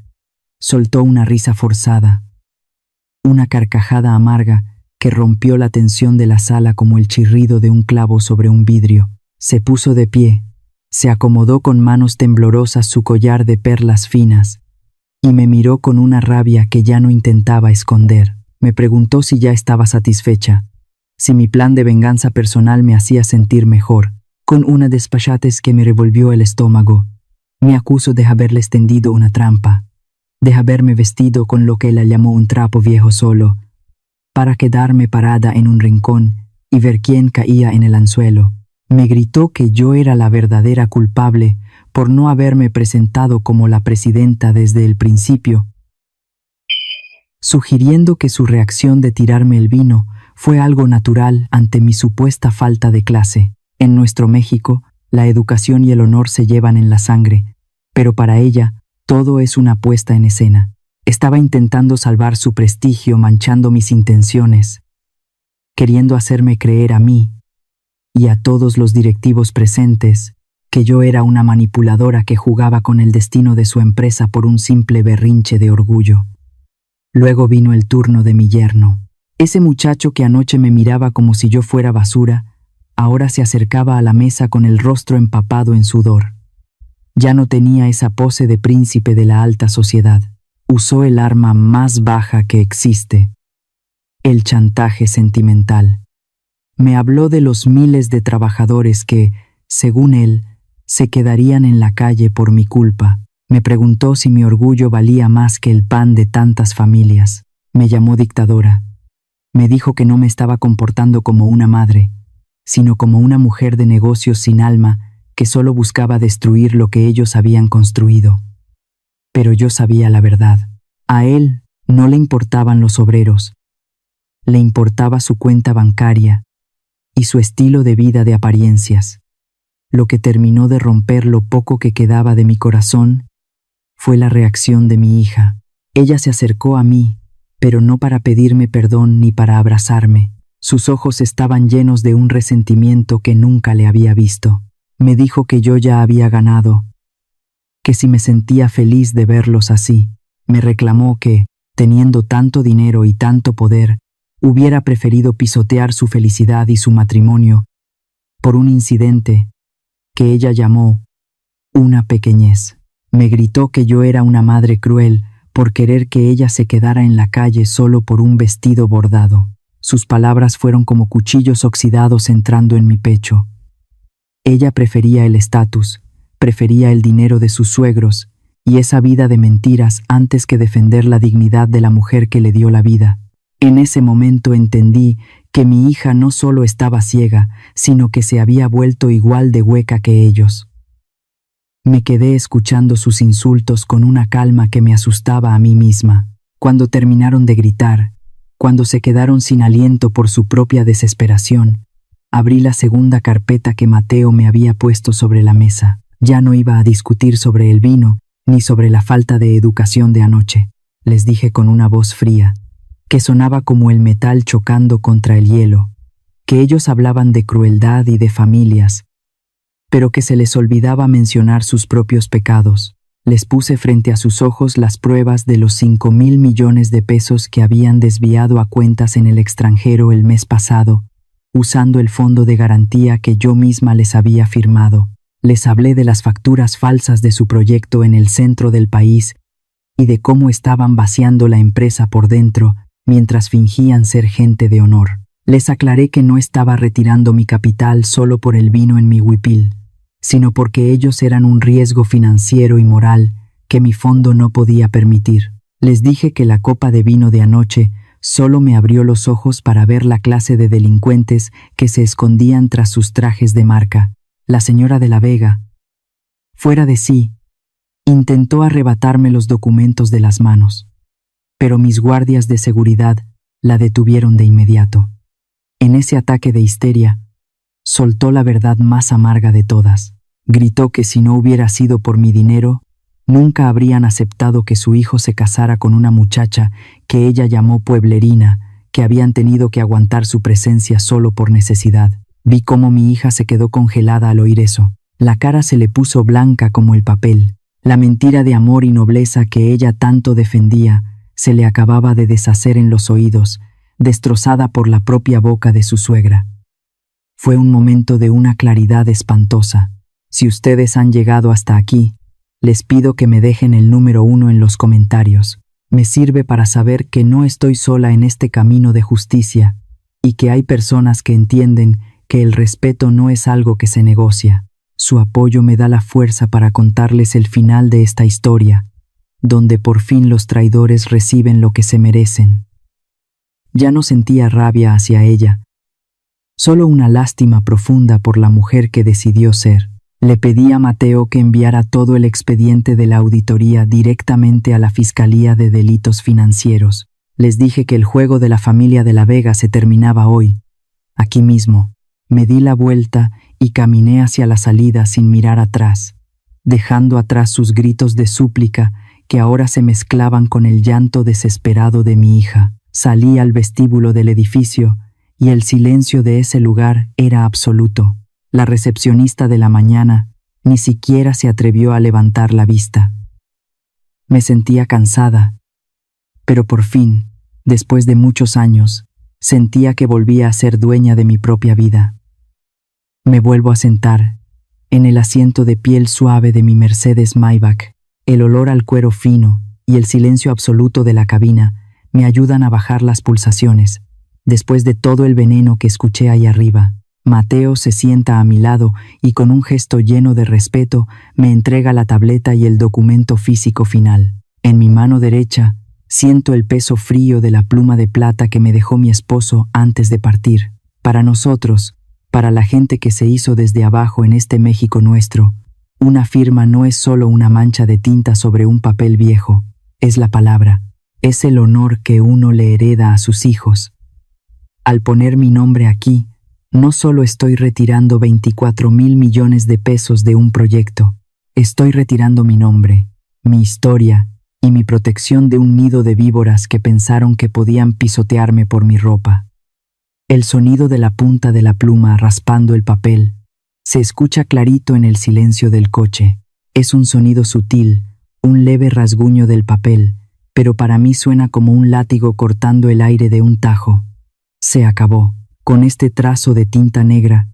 soltó una risa forzada, una carcajada amarga que rompió la tensión de la sala como el chirrido de un clavo sobre un vidrio. Se puso de pie, se acomodó con manos temblorosas su collar de perlas finas y me miró con una rabia que ya no intentaba esconder. Me preguntó si ya estaba satisfecha, si mi plan de venganza personal me hacía sentir mejor. Con una despachatez que me revolvió el estómago, me acuso de haberles tendido una trampa, de haberme vestido con lo que ella llamó un trapo viejo solo, para quedarme parada en un rincón y ver quién caía en el anzuelo. Me gritó que yo era la verdadera culpable por no haberme presentado como la presidenta desde el principio, sugiriendo que su reacción de tirarme el vino fue algo natural ante mi supuesta falta de clase. En nuestro México, la educación y el honor se llevan en la sangre, pero para ella todo es una puesta en escena. Estaba intentando salvar su prestigio manchando mis intenciones, queriendo hacerme creer a mí y a todos los directivos presentes que yo era una manipuladora que jugaba con el destino de su empresa por un simple berrinche de orgullo. Luego vino el turno de mi yerno. Ese muchacho que anoche me miraba como si yo fuera basura, ahora se acercaba a la mesa con el rostro empapado en sudor. Ya no tenía esa pose de príncipe de la alta sociedad. Usó el arma más baja que existe, el chantaje sentimental. Me habló de los miles de trabajadores que, según él, se quedarían en la calle por mi culpa. Me preguntó si mi orgullo valía más que el pan de tantas familias. Me llamó dictadora. Me dijo que no me estaba comportando como una madre, sino como una mujer de negocios sin alma que solo buscaba destruir lo que ellos habían construido. Pero yo sabía la verdad. A él no le importaban los obreros. Le importaba su cuenta bancaria y su estilo de vida de apariencias. Lo que terminó de romper lo poco que quedaba de mi corazón fue la reacción de mi hija. Ella se acercó a mí, pero no para pedirme perdón ni para abrazarme. Sus ojos estaban llenos de un resentimiento que nunca le había visto. Me dijo que yo ya había ganado, que si me sentía feliz de verlos así. Me reclamó que, teniendo tanto dinero y tanto poder, hubiera preferido pisotear su felicidad y su matrimonio por un incidente que ella llamó una pequeñez. Me gritó que yo era una madre cruel por querer que ella se quedara en la calle solo por un vestido bordado. Sus palabras fueron como cuchillos oxidados entrando en mi pecho. Ella prefería el estatus, prefería el dinero de sus suegros y esa vida de mentiras antes que defender la dignidad de la mujer que le dio la vida. En ese momento entendí que mi hija no solo estaba ciega, sino que se había vuelto igual de hueca que ellos. Me quedé escuchando sus insultos con una calma que me asustaba a mí misma. Cuando terminaron de gritar, cuando se quedaron sin aliento por su propia desesperación, abrí la segunda carpeta que Mateo me había puesto sobre la mesa. Ya no iba a discutir sobre el vino ni sobre la falta de educación de anoche, les dije con una voz fría, que sonaba como el metal chocando contra el hielo, que ellos hablaban de crueldad y de familias, pero que se les olvidaba mencionar sus propios pecados. Les puse frente a sus ojos las pruebas de los 5.000 millones de pesos que habían desviado a cuentas en el extranjero el mes pasado, usando el fondo de garantía que yo misma les había firmado. Les hablé de las facturas falsas de su proyecto en el centro del país y de cómo estaban vaciando la empresa por dentro mientras fingían ser gente de honor. Les aclaré que no estaba retirando mi capital solo por el vino en mi huipil, sino porque ellos eran un riesgo financiero y moral que mi fondo no podía permitir. Les dije que la copa de vino de anoche solo me abrió los ojos para ver la clase de delincuentes que se escondían tras sus trajes de marca. La señora de la Vega, fuera de sí, intentó arrebatarme los documentos de las manos, pero mis guardias de seguridad la detuvieron de inmediato. En ese ataque de histeria, soltó la verdad más amarga de todas. Gritó que si no hubiera sido por mi dinero, nunca habrían aceptado que su hijo se casara con una muchacha que ella llamó pueblerina, que habían tenido que aguantar su presencia solo por necesidad. Vi cómo mi hija se quedó congelada al oír eso. La cara se le puso blanca como el papel. La mentira de amor y nobleza que ella tanto defendía se le acababa de deshacer en los oídos, destrozada por la propia boca de su suegra. Fue un momento de una claridad espantosa. Si ustedes han llegado hasta aquí, les pido que me dejen el número 1 en los comentarios. Me sirve para saber que no estoy sola en este camino de justicia y que hay personas que entienden que el respeto no es algo que se negocia. Su apoyo me da la fuerza para contarles el final de esta historia, donde por fin los traidores reciben lo que se merecen. Ya no sentía rabia hacia ella, solo una lástima profunda por la mujer que decidió ser. Le pedí a Mateo que enviara todo el expediente de la auditoría directamente a la Fiscalía de Delitos Financieros. Les dije que el juego de la familia de la Vega se terminaba hoy, aquí mismo. Me di la vuelta y caminé hacia la salida sin mirar atrás, dejando atrás sus gritos de súplica que ahora se mezclaban con el llanto desesperado de mi hija. Salí al vestíbulo del edificio y el silencio de ese lugar era absoluto. La recepcionista de la mañana ni siquiera se atrevió a levantar la vista. Me sentía cansada, pero por fin, después de muchos años, sentía que volvía a ser dueña de mi propia vida. Me vuelvo a sentar en el asiento de piel suave de mi Mercedes Maybach. El olor al cuero fino y el silencio absoluto de la cabina me ayudan a bajar las pulsaciones. Después de todo el veneno que escuché ahí arriba, Mateo se sienta a mi lado y con un gesto lleno de respeto me entrega la tableta y el documento físico final. En mi mano derecha siento el peso frío de la pluma de plata que me dejó mi esposo antes de partir. Para nosotros, para la gente que se hizo desde abajo en este México nuestro, una firma no es solo una mancha de tinta sobre un papel viejo, es la palabra, es el honor que uno le hereda a sus hijos. Al poner mi nombre aquí, no solo estoy retirando 24.000 millones de pesos de un proyecto, estoy retirando mi nombre, mi historia y mi protección de un nido de víboras que pensaron que podían pisotearme por mi ropa. El sonido de la punta de la pluma raspando el papel se escucha clarito en el silencio del coche. Es un sonido sutil, un leve rasguño del papel, pero para mí suena como un látigo cortando el aire de un tajo. Se acabó. Con este trazo de tinta negra,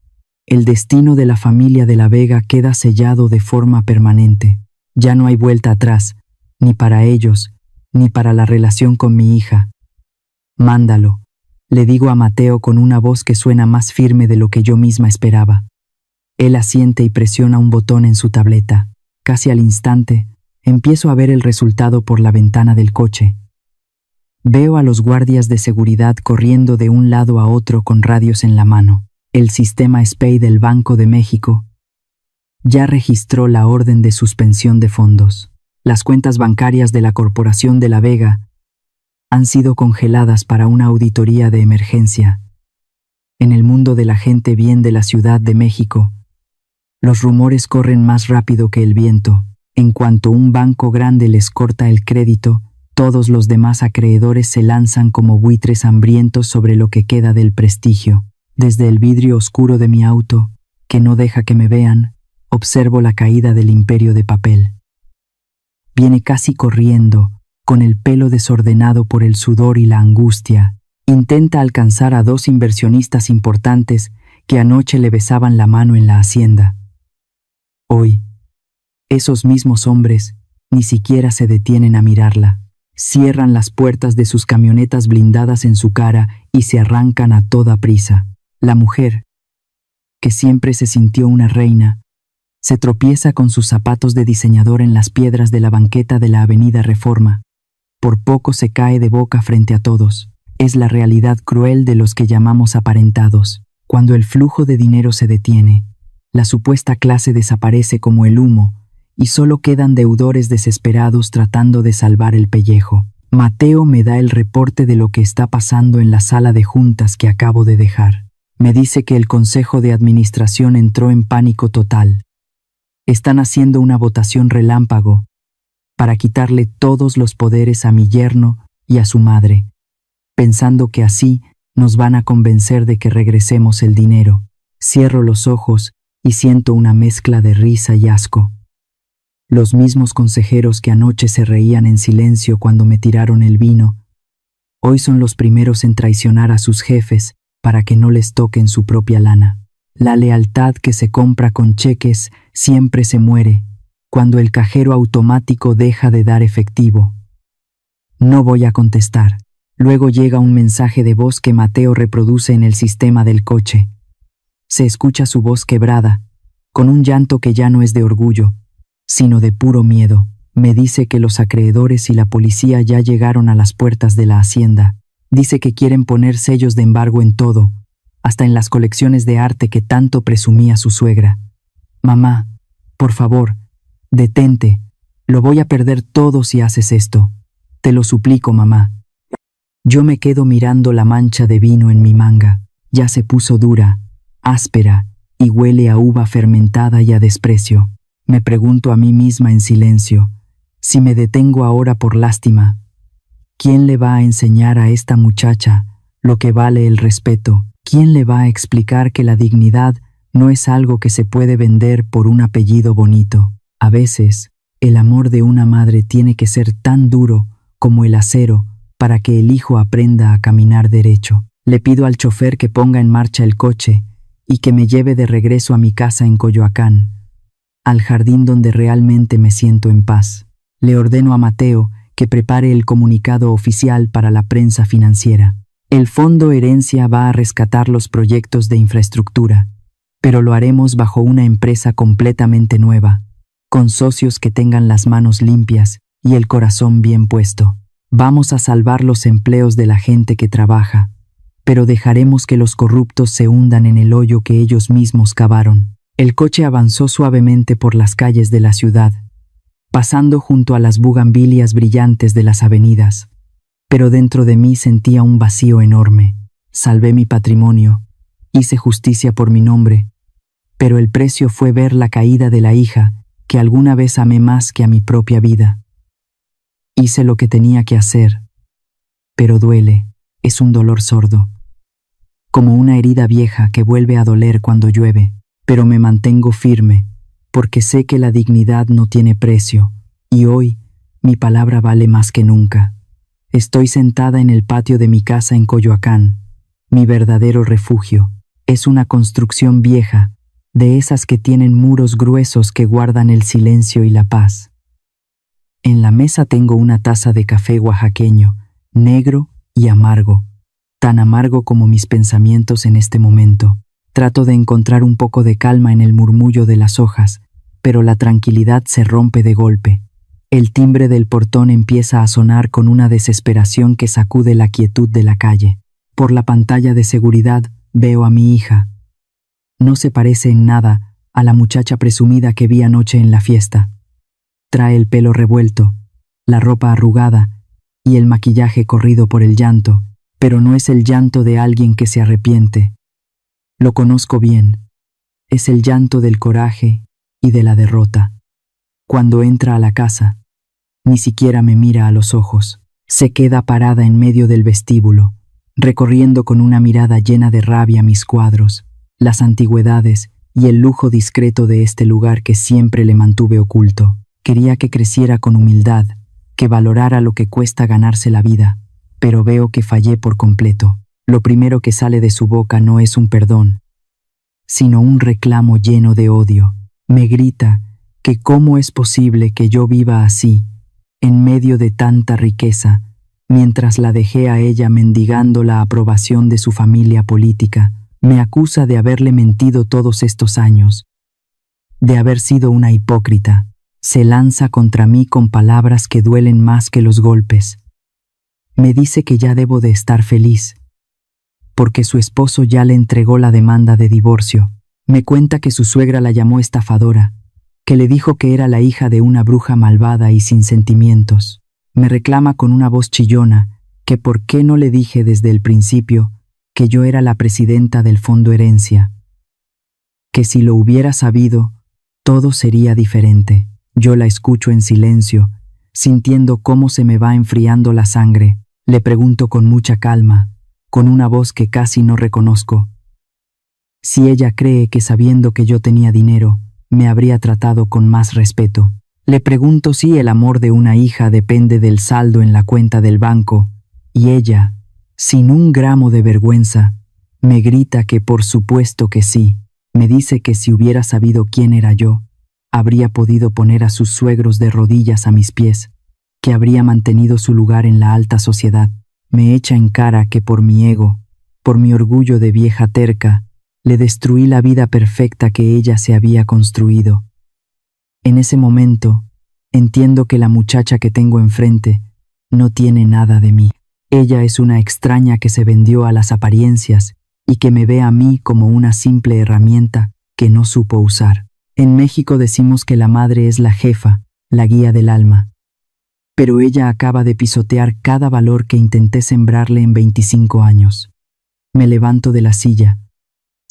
el destino de la familia de la Vega queda sellado de forma permanente. Ya no hay vuelta atrás, ni para ellos, ni para la relación con mi hija. Mándalo, le digo a Mateo con una voz que suena más firme de lo que yo misma esperaba. Él asiente y presiona un botón en su tableta. Casi al instante, empiezo a ver el resultado por la ventana del coche. Veo a los guardias de seguridad corriendo de un lado a otro con radios en la mano. El sistema SPEI del Banco de México ya registró la orden de suspensión de fondos. Las cuentas bancarias de la Corporación de la Vega han sido congeladas para una auditoría de emergencia. En el mundo de la gente bien de la Ciudad de México, los rumores corren más rápido que el viento. En cuanto un banco grande les corta el crédito, todos los demás acreedores se lanzan como buitres hambrientos sobre lo que queda del prestigio. Desde el vidrio oscuro de mi auto, que no deja que me vean, observo la caída del imperio de papel. Viene casi corriendo, con el pelo desordenado por el sudor y la angustia. Intenta alcanzar a 2 inversionistas importantes que anoche le besaban la mano en la hacienda. Hoy, esos mismos hombres ni siquiera se detienen a mirarla. Cierran las puertas de sus camionetas blindadas en su cara y se arrancan a toda prisa. La mujer, que siempre se sintió una reina, se tropieza con sus zapatos de diseñador en las piedras de la banqueta de la Avenida Reforma. Por poco se cae de boca frente a todos. Es la realidad cruel de los que llamamos aparentados. Cuando el flujo de dinero se detiene, la supuesta clase desaparece como el humo y solo quedan deudores desesperados tratando de salvar el pellejo. Mateo me da el reporte de lo que está pasando en la sala de juntas que acabo de dejar. Me dice que el Consejo de Administración entró en pánico total. Están haciendo una votación relámpago para quitarle todos los poderes a mi yerno y a su madre, pensando que así nos van a convencer de que regresemos el dinero. Cierro los ojos y siento una mezcla de risa y asco. Los mismos consejeros que anoche se reían en silencio cuando me tiraron el vino, hoy son los primeros en traicionar a sus jefes para que no les toquen su propia lana. La lealtad que se compra con cheques siempre se muere cuando el cajero automático deja de dar efectivo. No voy a contestar. Luego llega un mensaje de voz que Mateo reproduce en el sistema del coche. Se escucha su voz quebrada, con un llanto que ya no es de orgullo, sino de puro miedo. Me dice que los acreedores y la policía ya llegaron a las puertas de la hacienda. Dice que quieren poner sellos de embargo en todo, hasta en las colecciones de arte que tanto presumía su suegra. Mamá, por favor, detente. Lo voy a perder todo si haces esto. Te lo suplico, mamá. Yo me quedo mirando la mancha de vino en mi manga. Ya se puso dura, áspera, y huele a uva fermentada y a desprecio. Me pregunto a mí misma en silencio, si me detengo ahora por lástima, ¿quién le va a enseñar a esta muchacha lo que vale el respeto? ¿Quién le va a explicar que la dignidad no es algo que se puede vender por un apellido bonito? A veces, el amor de una madre tiene que ser tan duro como el acero para que el hijo aprenda a caminar derecho. Le pido al chofer que ponga en marcha el coche y que me lleve de regreso a mi casa en Coyoacán, al jardín donde realmente me siento en paz. Le ordeno a Mateo que prepare el comunicado oficial para la prensa financiera. El Fondo Herencia va a rescatar los proyectos de infraestructura, pero lo haremos bajo una empresa completamente nueva, con socios que tengan las manos limpias y el corazón bien puesto. Vamos a salvar los empleos de la gente que trabaja, pero dejaremos que los corruptos se hundan en el hoyo que ellos mismos cavaron. El coche avanzó suavemente por las calles de la ciudad, pasando junto a las bugambilias brillantes de las avenidas, pero dentro de mí sentía un vacío enorme. Salvé mi patrimonio, hice justicia por mi nombre, pero el precio fue ver la caída de la hija que alguna vez amé más que a mi propia vida. Hice lo que tenía que hacer, pero duele, es un dolor sordo, como una herida vieja que vuelve a doler cuando llueve, pero me mantengo firme, porque sé que la dignidad no tiene precio, y hoy mi palabra vale más que nunca. Estoy sentada en el patio de mi casa en Coyoacán. Mi verdadero refugio es una construcción vieja, de esas que tienen muros gruesos que guardan el silencio y la paz. En la mesa tengo una taza de café oaxaqueño, negro y amargo, tan amargo como mis pensamientos en este momento. Trato de encontrar un poco de calma en el murmullo de las hojas, pero la tranquilidad se rompe de golpe. El timbre del portón empieza a sonar con una desesperación que sacude la quietud de la calle. Por la pantalla de seguridad veo a mi hija. No se parece en nada a la muchacha presumida que vi anoche en la fiesta. Trae el pelo revuelto, la ropa arrugada y el maquillaje corrido por el llanto, pero no es el llanto de alguien que se arrepiente. Lo conozco bien. Es el llanto del coraje y de la derrota. Cuando entra a la casa, ni siquiera me mira a los ojos. Se queda parada en medio del vestíbulo, recorriendo con una mirada llena de rabia mis cuadros, las antigüedades y el lujo discreto de este lugar que siempre le mantuve oculto. Quería que creciera con humildad, que valorara lo que cuesta ganarse la vida, pero veo que fallé por completo. Lo primero que sale de su boca no es un perdón, sino un reclamo lleno de odio. Me grita que cómo es posible que yo viva así, en medio de tanta riqueza, mientras la dejé a ella mendigando la aprobación de su familia política. Me acusa de haberle mentido todos estos años, de haber sido una hipócrita. Se lanza contra mí con palabras que duelen más que los golpes. Me dice que ya debo de estar feliz, porque su esposo ya le entregó la demanda de divorcio. Me cuenta que su suegra la llamó estafadora, que le dijo que era la hija de una bruja malvada y sin sentimientos. Me reclama con una voz chillona que por qué no le dije desde el principio que yo era la presidenta del Fondo Herencia, que si lo hubiera sabido, todo sería diferente. Yo la escucho en silencio, sintiendo cómo se me va enfriando la sangre. Le pregunto con mucha calma, con una voz que casi no reconozco, si ella cree que sabiendo que yo tenía dinero, me habría tratado con más respeto. Le pregunto si el amor de una hija depende del saldo en la cuenta del banco, y ella, sin un gramo de vergüenza, me grita que por supuesto que sí. Me dice que si hubiera sabido quién era yo, habría podido poner a sus suegros de rodillas a mis pies, que habría mantenido su lugar en la alta sociedad. Me echa en cara que por mi ego, por mi orgullo de vieja terca, le destruí la vida perfecta que ella se había construido. En ese momento, entiendo que la muchacha que tengo enfrente no tiene nada de mí. Ella es una extraña que se vendió a las apariencias y que me ve a mí como una simple herramienta que no supo usar. En México decimos que la madre es la jefa, la guía del alma. Pero ella acaba de pisotear cada valor que intenté sembrarle en 25 años. Me levanto de la silla,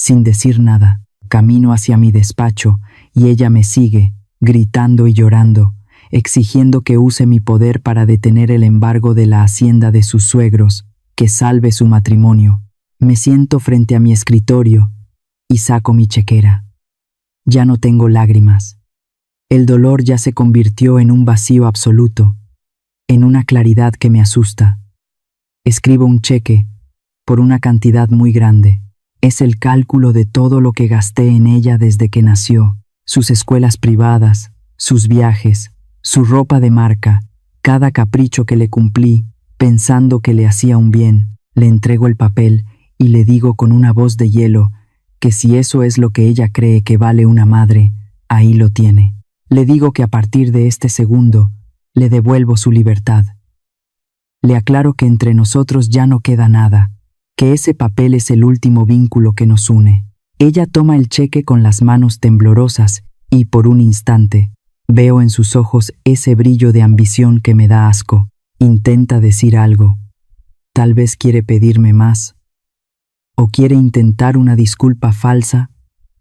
sin decir nada, camino hacia mi despacho y ella me sigue, gritando y llorando, exigiendo que use mi poder para detener el embargo de la hacienda de sus suegros, que salve su matrimonio. Me siento frente a mi escritorio y saco mi chequera. Ya no tengo lágrimas. El dolor ya se convirtió en un vacío absoluto, en una claridad que me asusta. Escribo un cheque por una cantidad muy grande. Es el cálculo de todo lo que gasté en ella desde que nació, sus escuelas privadas, sus viajes, su ropa de marca, cada capricho que le cumplí, pensando que le hacía un bien. Le entrego el papel y le digo con una voz de hielo que si eso es lo que ella cree que vale una madre, ahí lo tiene. Le digo que a partir de este segundo, le devuelvo su libertad. Le aclaro que entre nosotros ya no queda nada, que ese papel es el último vínculo que nos une. Ella toma el cheque con las manos temblorosas y por un instante veo en sus ojos ese brillo de ambición que me da asco. Intenta decir algo. Tal vez quiere pedirme más. O quiere intentar una disculpa falsa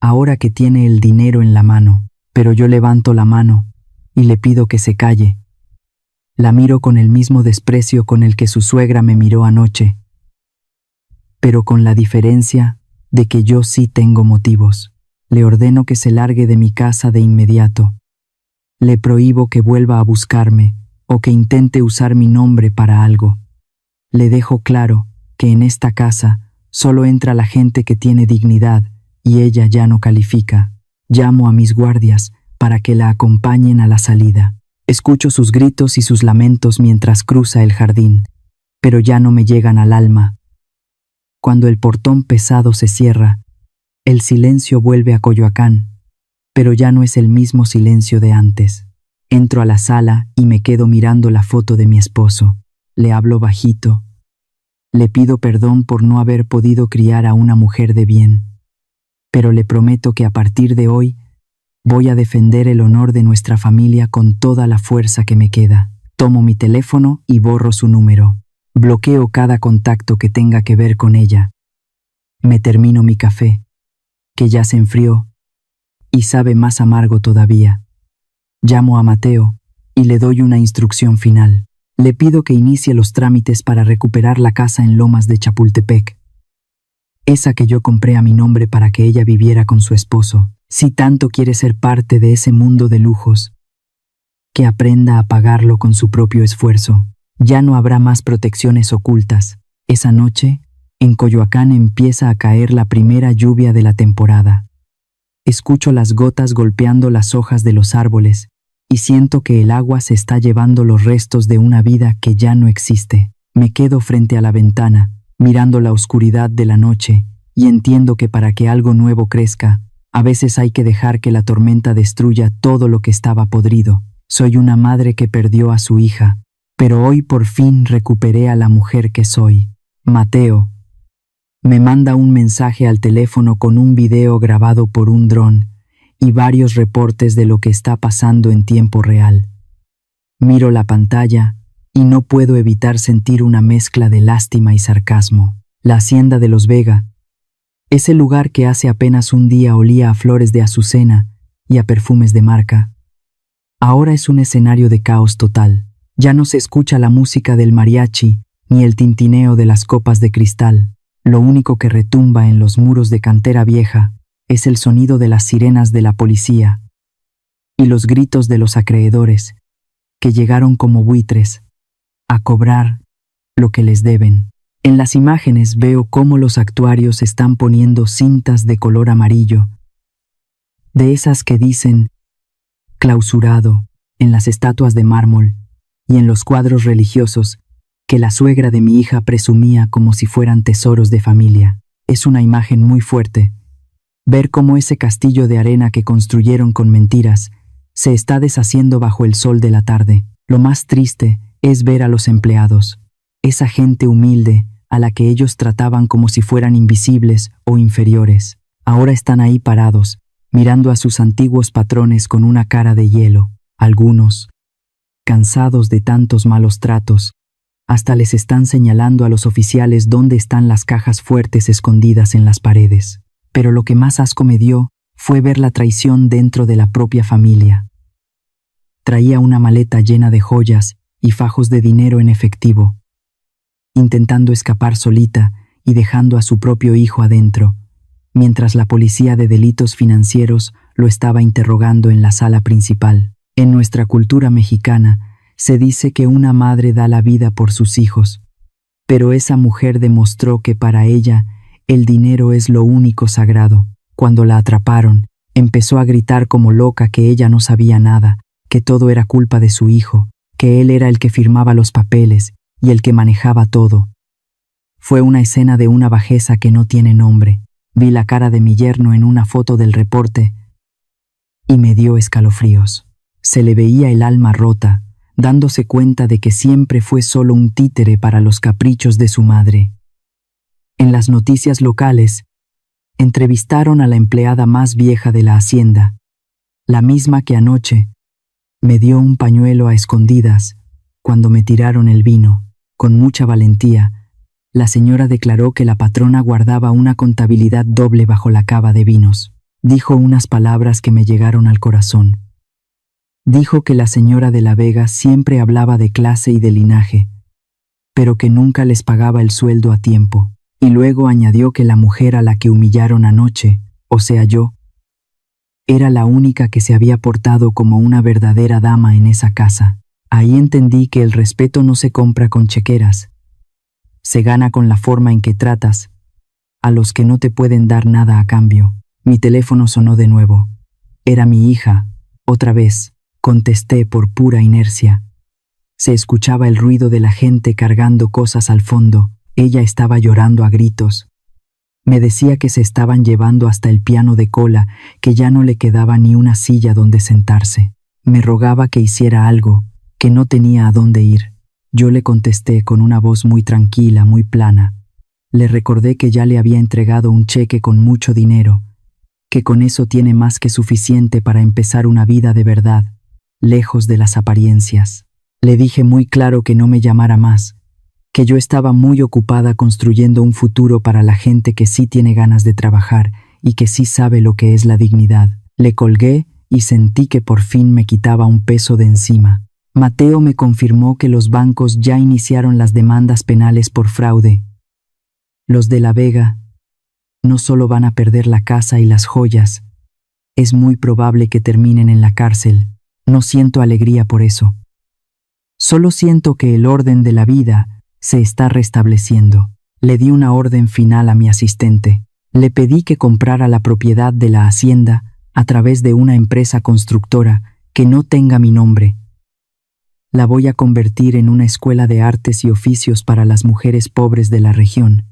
ahora que tiene el dinero en la mano. Pero yo levanto la mano y le pido que se calle. La miro con el mismo desprecio con el que su suegra me miró anoche, pero con la diferencia de que yo sí tengo motivos. Le ordeno que se largue de mi casa de inmediato. Le prohíbo que vuelva a buscarme o que intente usar mi nombre para algo. Le dejo claro que en esta casa solo entra la gente que tiene dignidad y ella ya no califica. Llamo a mis guardias para que la acompañen a la salida. Escucho sus gritos y sus lamentos mientras cruza el jardín, pero ya no me llegan al alma. Cuando el portón pesado se cierra, el silencio vuelve a Coyoacán, pero ya no es el mismo silencio de antes. Entro a la sala y me quedo mirando la foto de mi esposo. Le hablo bajito. Le pido perdón por no haber podido criar a una mujer de bien, pero le prometo que a partir de hoy voy a defender el honor de nuestra familia con toda la fuerza que me queda. Tomo mi teléfono y borro su número. Bloqueo cada contacto que tenga que ver con ella. Me termino mi café, que ya se enfrió y sabe más amargo todavía. Llamo a Mateo y le doy una instrucción final. Le pido que inicie los trámites para recuperar la casa en Lomas de Chapultepec, esa que yo compré a mi nombre para que ella viviera con su esposo. Si tanto quiere ser parte de ese mundo de lujos, que aprenda a pagarlo con su propio esfuerzo. Ya no habrá más protecciones ocultas. Esa noche, en Coyoacán empieza a caer la primera lluvia de la temporada. Escucho las gotas golpeando las hojas de los árboles y siento que el agua se está llevando los restos de una vida que ya no existe. Me quedo frente a la ventana, mirando la oscuridad de la noche, y entiendo que para que algo nuevo crezca, a veces hay que dejar que la tormenta destruya todo lo que estaba podrido. Soy una madre que perdió a su hija, pero hoy por fin recuperé a la mujer que soy. Mateo me manda un mensaje al teléfono con un video grabado por un dron y varios reportes de lo que está pasando en tiempo real. Miro la pantalla y no puedo evitar sentir una mezcla de lástima y sarcasmo. La hacienda de Los Vega, ese lugar que hace apenas un día olía a flores de azucena y a perfumes de marca, ahora es un escenario de caos total. Ya no se escucha la música del mariachi ni el tintineo de las copas de cristal. Lo único que retumba en los muros de cantera vieja es el sonido de las sirenas de la policía y los gritos de los acreedores, que llegaron como buitres a cobrar lo que les deben. En las imágenes veo cómo los actuarios están poniendo cintas de color amarillo, de esas que dicen clausurado, en las estatuas de mármol y en los cuadros religiosos que la suegra de mi hija presumía como si fueran tesoros de familia. Es una imagen muy fuerte. Ver cómo ese castillo de arena que construyeron con mentiras se está deshaciendo bajo el sol de la tarde. Lo más triste es ver a los empleados, esa gente humilde a la que ellos trataban como si fueran invisibles o inferiores. Ahora están ahí parados, mirando a sus antiguos patrones con una cara de hielo. Algunos, cansados de tantos malos tratos, hasta les están señalando a los oficiales dónde están las cajas fuertes escondidas en las paredes. Pero lo que más asco me dio fue ver la traición dentro de la propia familia. Traía una maleta llena de joyas y fajos de dinero en efectivo, intentando escapar solita y dejando a su propio hijo adentro, mientras la policía de delitos financieros lo estaba interrogando en la sala principal. En nuestra cultura mexicana se dice que una madre da la vida por sus hijos, pero esa mujer demostró que para ella el dinero es lo único sagrado. Cuando la atraparon, empezó a gritar como loca que ella no sabía nada, que todo era culpa de su hijo, que él era el que firmaba los papeles y el que manejaba todo. Fue una escena de una bajeza que no tiene nombre. Vi la cara de mi yerno en una foto del reporte y me dio escalofríos. Se le veía el alma rota, dándose cuenta de que siempre fue solo un títere para los caprichos de su madre. En las noticias locales, entrevistaron a la empleada más vieja de la hacienda, la misma que anoche me dio un pañuelo a escondidas cuando me tiraron el vino. Con mucha valentía, la señora declaró que la patrona guardaba una contabilidad doble bajo la cava de vinos. Dijo unas palabras que me llegaron al corazón. Dijo que la señora de la Vega siempre hablaba de clase y de linaje, pero que nunca les pagaba el sueldo a tiempo. Y luego añadió que la mujer a la que humillaron anoche, o sea yo, Era la única que se había portado como una verdadera dama en esa casa. Ahí entendí que el respeto no se compra con chequeras. Se gana con la forma en que tratas a los que no te pueden dar nada a cambio. Mi teléfono sonó de nuevo. Era mi hija, otra vez. Contesté por pura inercia. Se escuchaba el ruido de la gente cargando cosas al fondo. Ella estaba llorando a gritos. Me decía que se estaban llevando hasta el piano de cola, que ya no le quedaba ni una silla donde sentarse. Me rogaba que hiciera algo, que no tenía a dónde ir. Yo le contesté con una voz muy tranquila, muy plana. Le recordé que ya le había entregado un cheque con mucho dinero, que con eso tiene más que suficiente para empezar una vida de verdad, lejos de las apariencias. Le dije muy claro que no me llamara más, que yo estaba muy ocupada construyendo un futuro para la gente que sí tiene ganas de trabajar y que sí sabe lo que es la dignidad. Le colgué y sentí que por fin me quitaba un peso de encima. Mateo me confirmó que los bancos ya iniciaron las demandas penales por fraude. Los de La Vega no solo van a perder la casa y las joyas, es muy probable que terminen en la cárcel. No siento alegría por eso. Solo siento que el orden de la vida se está restableciendo. Le di una orden final a mi asistente. Le pedí que comprara la propiedad de la hacienda a través de una empresa constructora que no tenga mi nombre. La voy a convertir en una escuela de artes y oficios para las mujeres pobres de la región,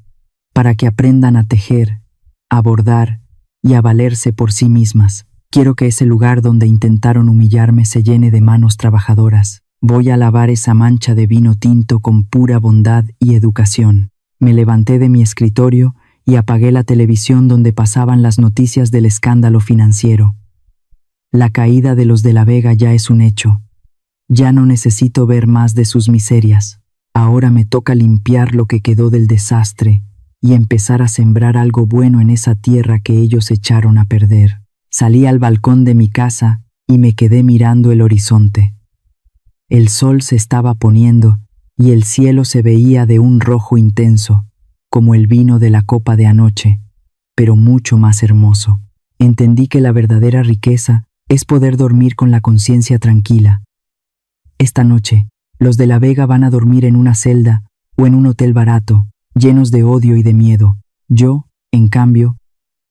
para que aprendan a tejer, a bordar y a valerse por sí mismas. Quiero que ese lugar donde intentaron humillarme se llene de manos trabajadoras. Voy a lavar esa mancha de vino tinto con pura bondad y educación. Me levanté de mi escritorio y apagué la televisión donde pasaban las noticias del escándalo financiero. La caída de los de La Vega ya es un hecho. Ya no necesito ver más de sus miserias. Ahora me toca limpiar lo que quedó del desastre y empezar a sembrar algo bueno en esa tierra que ellos echaron a perder. Salí al balcón de mi casa y me quedé mirando el horizonte. El sol se estaba poniendo y el cielo se veía de un rojo intenso, como el vino de la copa de anoche, pero mucho más hermoso. Entendí que la verdadera riqueza es poder dormir con la conciencia tranquila. Esta noche, los de La Vega van a dormir en una celda o en un hotel barato, llenos de odio y de miedo. Yo, en cambio,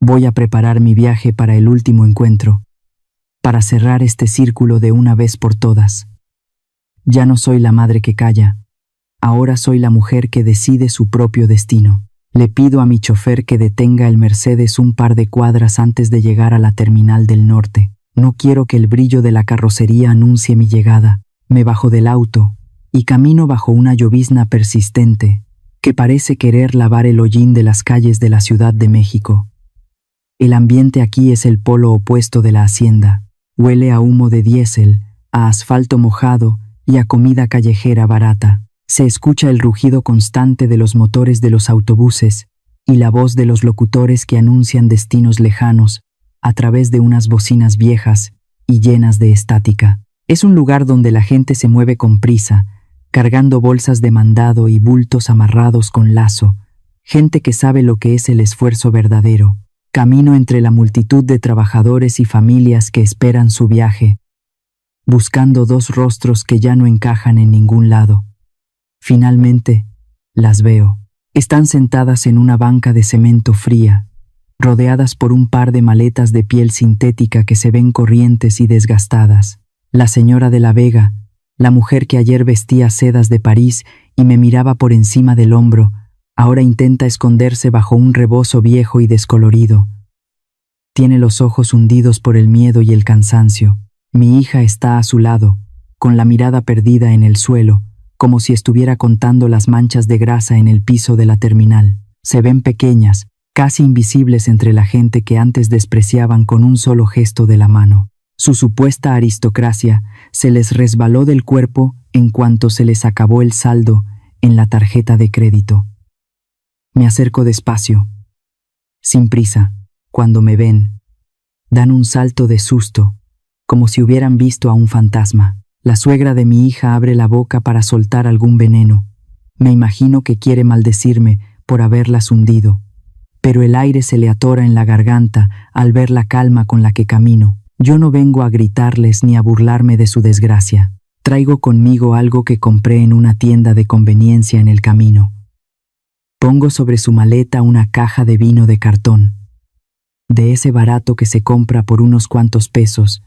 voy a preparar mi viaje para el último encuentro, para cerrar este círculo de una vez por todas. Ya no soy la madre que calla, ahora soy la mujer que decide su propio destino. Le pido a mi chofer que detenga el Mercedes un par de cuadras antes de llegar a la terminal del norte. No quiero que el brillo de la carrocería anuncie mi llegada. Me bajo del auto y camino bajo una llovizna persistente que parece querer lavar el hollín de las calles de la Ciudad de México. El ambiente aquí es el polo opuesto de la hacienda. Huele a humo de diésel, a asfalto mojado y a comida callejera barata. Se escucha el rugido constante de los motores de los autobuses y la voz de los locutores que anuncian destinos lejanos a través de unas bocinas viejas y llenas de estática. Es un lugar donde la gente se mueve con prisa, cargando bolsas de mandado y bultos amarrados con lazo, gente que sabe lo que es el esfuerzo verdadero. Camino entre la multitud de trabajadores y familias que esperan su viaje, buscando dos rostros que ya no encajan en ningún lado. Finalmente, las veo. Están sentadas en una banca de cemento fría, rodeadas por un par de maletas de piel sintética que se ven corrientes y desgastadas. La señora de La Vega, la mujer que ayer vestía sedas de París y me miraba por encima del hombro, ahora intenta esconderse bajo un rebozo viejo y descolorido. Tiene los ojos hundidos por el miedo y el cansancio. Mi hija está a su lado, con la mirada perdida en el suelo, como si estuviera contando las manchas de grasa en el piso de la terminal. Se ven pequeñas, casi invisibles entre la gente que antes despreciaban con un solo gesto de la mano. Su supuesta aristocracia se les resbaló del cuerpo en cuanto se les acabó el saldo en la tarjeta de crédito. Me acerco despacio, sin prisa. Cuando me ven, dan un salto de susto, como si hubieran visto a un fantasma. La suegra de mi hija abre la boca para soltar algún veneno. Me imagino que quiere maldecirme por haberlas hundido, pero el aire se le atora en la garganta al ver la calma con la que camino. Yo no vengo a gritarles ni a burlarme de su desgracia. Traigo conmigo algo que compré en una tienda de conveniencia en el camino. Pongo sobre su maleta una caja de vino de cartón, de ese barato que se compra por unos cuantos pesos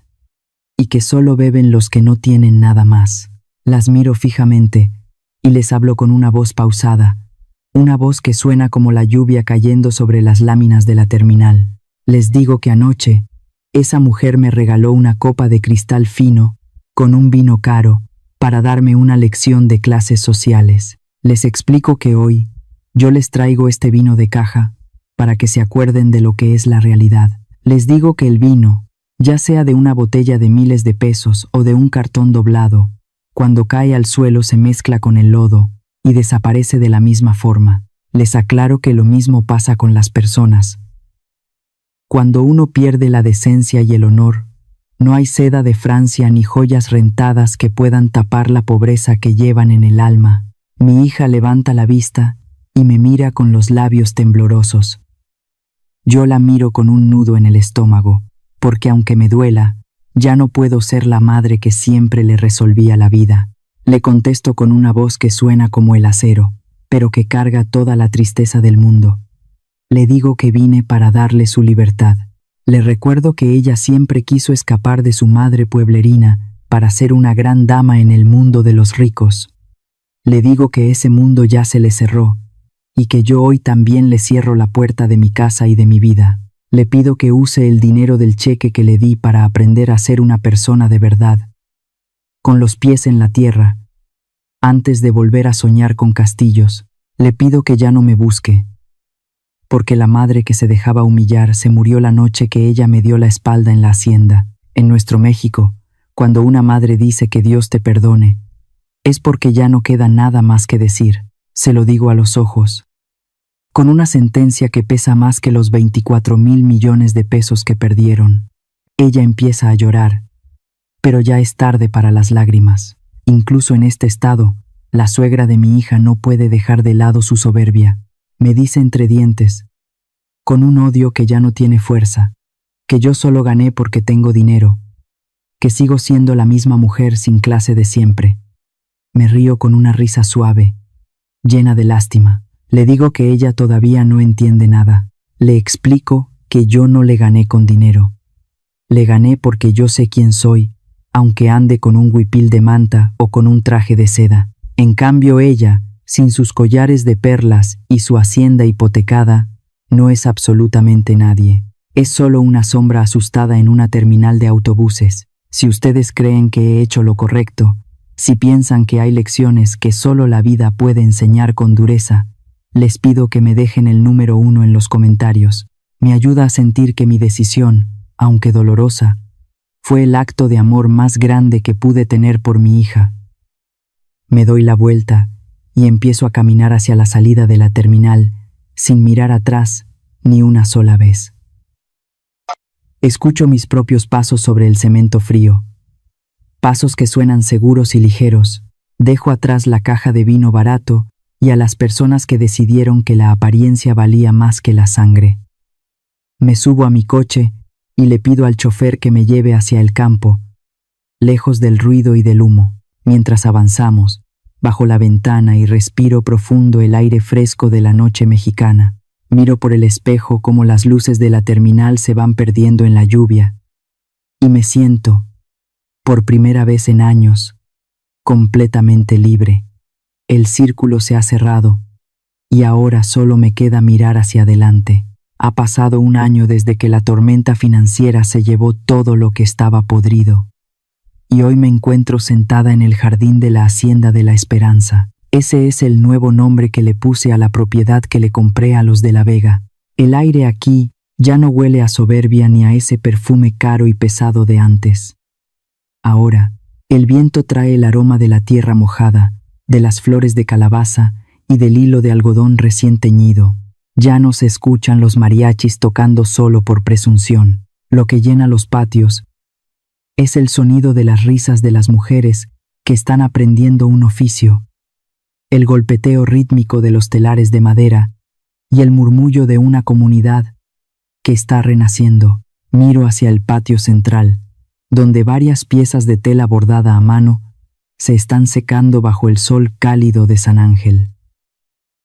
y que solo beben los que no tienen nada más. Las miro fijamente y les hablo con una voz pausada, una voz que suena como la lluvia cayendo sobre las láminas de la terminal. Les digo que anoche esa mujer me regaló una copa de cristal fino con un vino caro para darme una lección de clases sociales. Les explico que hoy yo les traigo este vino de caja para que se acuerden de lo que es la realidad. Les digo que el vino, ya sea de una botella de miles de pesos o de un cartón doblado, cuando cae al suelo se mezcla con el lodo y desaparece de la misma forma. Les aclaro que lo mismo pasa con las personas. Cuando uno pierde la decencia y el honor, no hay seda de Francia ni joyas rentadas que puedan tapar la pobreza que llevan en el alma. Mi hija levanta la vista y me mira con los labios temblorosos. Yo la miro con un nudo en el estómago, porque aunque me duela, ya no puedo ser la madre que siempre le resolvía la vida. Le contesto con una voz que suena como el acero, pero que carga toda la tristeza del mundo. Le digo que vine para darle su libertad. Le recuerdo que ella siempre quiso escapar de su madre pueblerina para ser una gran dama en el mundo de los ricos. Le digo que ese mundo ya se le cerró, y que yo hoy también le cierro la puerta de mi casa y de mi vida. Le pido que use el dinero del cheque que le di para aprender a ser una persona de verdad, con los pies en la tierra, antes de volver a soñar con castillos. Le pido que ya no me busque, porque la madre que se dejaba humillar se murió la noche que ella me dio la espalda en la hacienda. En nuestro México, cuando una madre dice que Dios te perdone, es porque ya no queda nada más que decir. Se lo digo a los ojos, con una sentencia que pesa más que los 24,000 millones de pesos que perdieron. Ella empieza a llorar, pero ya es tarde para las lágrimas. Incluso en este estado, la suegra de mi hija no puede dejar de lado su soberbia. Me dice entre dientes, con un odio que ya no tiene fuerza, que yo solo gané porque tengo dinero, que sigo siendo la misma mujer sin clase de siempre. Me río con una risa suave, llena de lástima. Le digo que ella todavía no entiende nada. Le explico que yo no le gané con dinero. Le gané porque yo sé quién soy, aunque ande con un huipil de manta o con un traje de seda. En cambio ella, sin sus collares de perlas y su hacienda hipotecada, no es absolutamente nadie. Es solo una sombra asustada en una terminal de autobuses. Si ustedes creen que he hecho lo correcto, si piensan que hay lecciones que solo la vida puede enseñar con dureza, les pido que me dejen el número 1 en los comentarios. Me ayuda a sentir que mi decisión, aunque dolorosa, fue el acto de amor más grande que pude tener por mi hija. Me doy la vuelta y empiezo a caminar hacia la salida de la terminal, sin mirar atrás ni una sola vez. Escucho mis propios pasos sobre el cemento frío. Pasos que suenan seguros y ligeros. Dejo atrás la caja de vino barato y a las personas que decidieron que la apariencia valía más que la sangre. Me subo a mi coche y le pido al chofer que me lleve hacia el campo, lejos del ruido y del humo. Mientras avanzamos, bajo la ventana y respiro profundo el aire fresco de la noche mexicana. Miro por el espejo cómo las luces de la terminal se van perdiendo en la lluvia y me siento, por primera vez en años, completamente libre. El círculo se ha cerrado y ahora solo me queda mirar hacia adelante. Ha pasado un año desde que la tormenta financiera se llevó todo lo que estaba podrido. Y hoy me encuentro sentada en el jardín de la Hacienda de la Esperanza. Ese es el nuevo nombre que le puse a la propiedad que le compré a los de la Vega. El aire aquí ya no huele a soberbia ni a ese perfume caro y pesado de antes. Ahora, el viento trae el aroma de la tierra mojada, de las flores de calabaza y del hilo de algodón recién teñido. Ya no se escuchan los mariachis tocando solo por presunción. Lo que llena los patios es el sonido de las risas de las mujeres que están aprendiendo un oficio, el golpeteo rítmico de los telares de madera y el murmullo de una comunidad que está renaciendo. Miro hacia el patio central, donde varias piezas de tela bordada a mano se están secando bajo el sol cálido de San Ángel.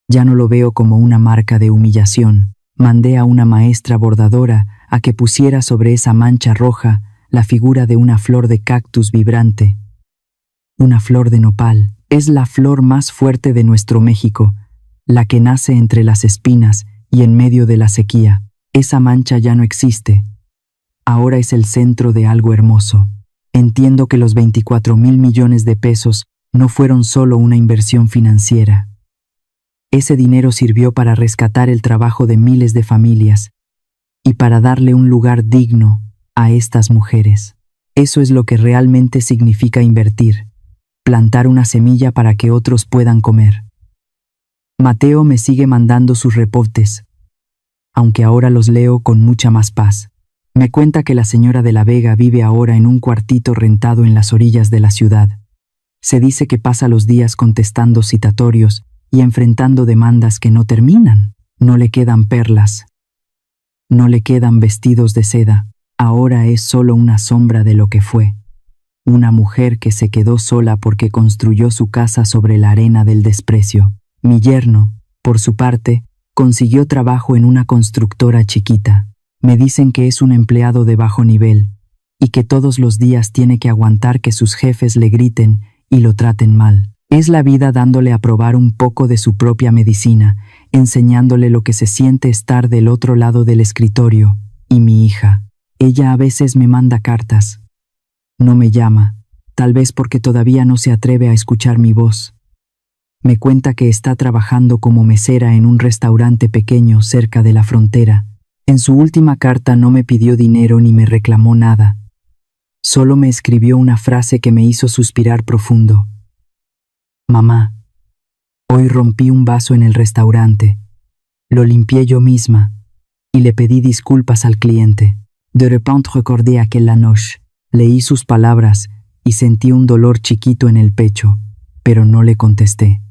Ya no lo veo como una marca de humillación. Mandé a una maestra bordadora a que pusiera sobre esa mancha roja la figura de una flor de cactus vibrante. Una flor de nopal. Es la flor más fuerte de nuestro México, la que nace entre las espinas y en medio de la sequía. Esa mancha ya no existe. Ahora es el centro de algo hermoso. Entiendo que los 24,000 millones de pesos no fueron solo una inversión financiera. Ese dinero sirvió para rescatar el trabajo de miles de familias y para darle un lugar digno a estas mujeres. Eso es lo que realmente significa invertir, plantar una semilla para que otros puedan comer. Mateo me sigue mandando sus reportes, aunque ahora los leo con mucha más paz. Me cuenta que la señora de la Vega vive ahora en un cuartito rentado en las orillas de la ciudad. Se dice que pasa los días contestando citatorios y enfrentando demandas que no terminan. No le quedan perlas, no le quedan vestidos de seda. Ahora es solo una sombra de lo que fue. Una mujer que se quedó sola porque construyó su casa sobre la arena del desprecio. Mi yerno, por su parte, consiguió trabajo en una constructora chiquita. Me dicen que es un empleado de bajo nivel y que todos los días tiene que aguantar que sus jefes le griten y lo traten mal. Es la vida dándole a probar un poco de su propia medicina, enseñándole lo que se siente estar del otro lado del escritorio. Y mi hija, ella a veces me manda cartas. No me llama, tal vez porque todavía no se atreve a escuchar mi voz. Me cuenta que está trabajando como mesera en un restaurante pequeño cerca de la frontera. En su última carta no me pidió dinero ni me reclamó nada. Solo me escribió una frase que me hizo suspirar profundo. Mamá, hoy rompí un vaso en el restaurante. Lo limpié yo misma y le pedí disculpas al cliente. De repente recordé aquella noche. Leí sus palabras y sentí un dolor chiquito en el pecho, pero no le contesté.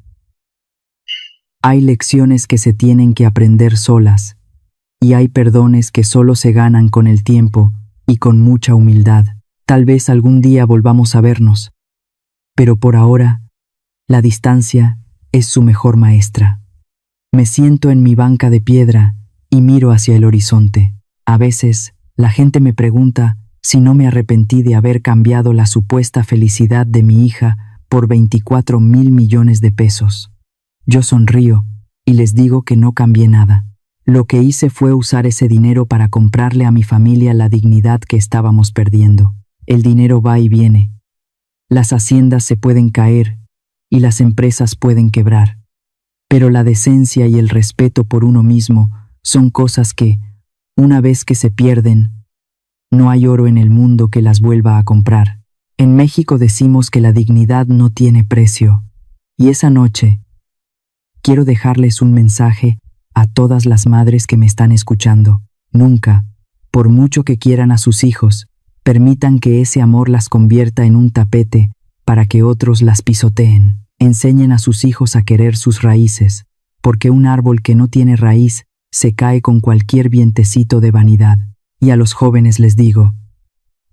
Hay lecciones que se tienen que aprender solas, y hay perdones que solo se ganan con el tiempo y con mucha humildad. Tal vez algún día volvamos a vernos, pero por ahora, la distancia es su mejor maestra. Me siento en mi banca de piedra y miro hacia el horizonte. A veces, la gente me pregunta si no me arrepentí de haber cambiado la supuesta felicidad de mi hija por 24,000 millones de pesos. Yo sonrío y les digo que no cambié nada. Lo que hice fue usar ese dinero para comprarle a mi familia la dignidad que estábamos perdiendo. El dinero va y viene. Las haciendas se pueden caer y las empresas pueden quebrar. Pero la decencia y el respeto por uno mismo son cosas que, una vez que se pierden, no hay oro en el mundo que las vuelva a comprar. En México decimos que la dignidad no tiene precio. Y esa noche, quiero dejarles un mensaje a todas las madres que me están escuchando. Nunca, por mucho que quieran a sus hijos, permitan que ese amor las convierta en un tapete para que otros las pisoteen. Enseñen a sus hijos a querer sus raíces, porque un árbol que no tiene raíz se cae con cualquier vientecito de vanidad. Y a los jóvenes les digo,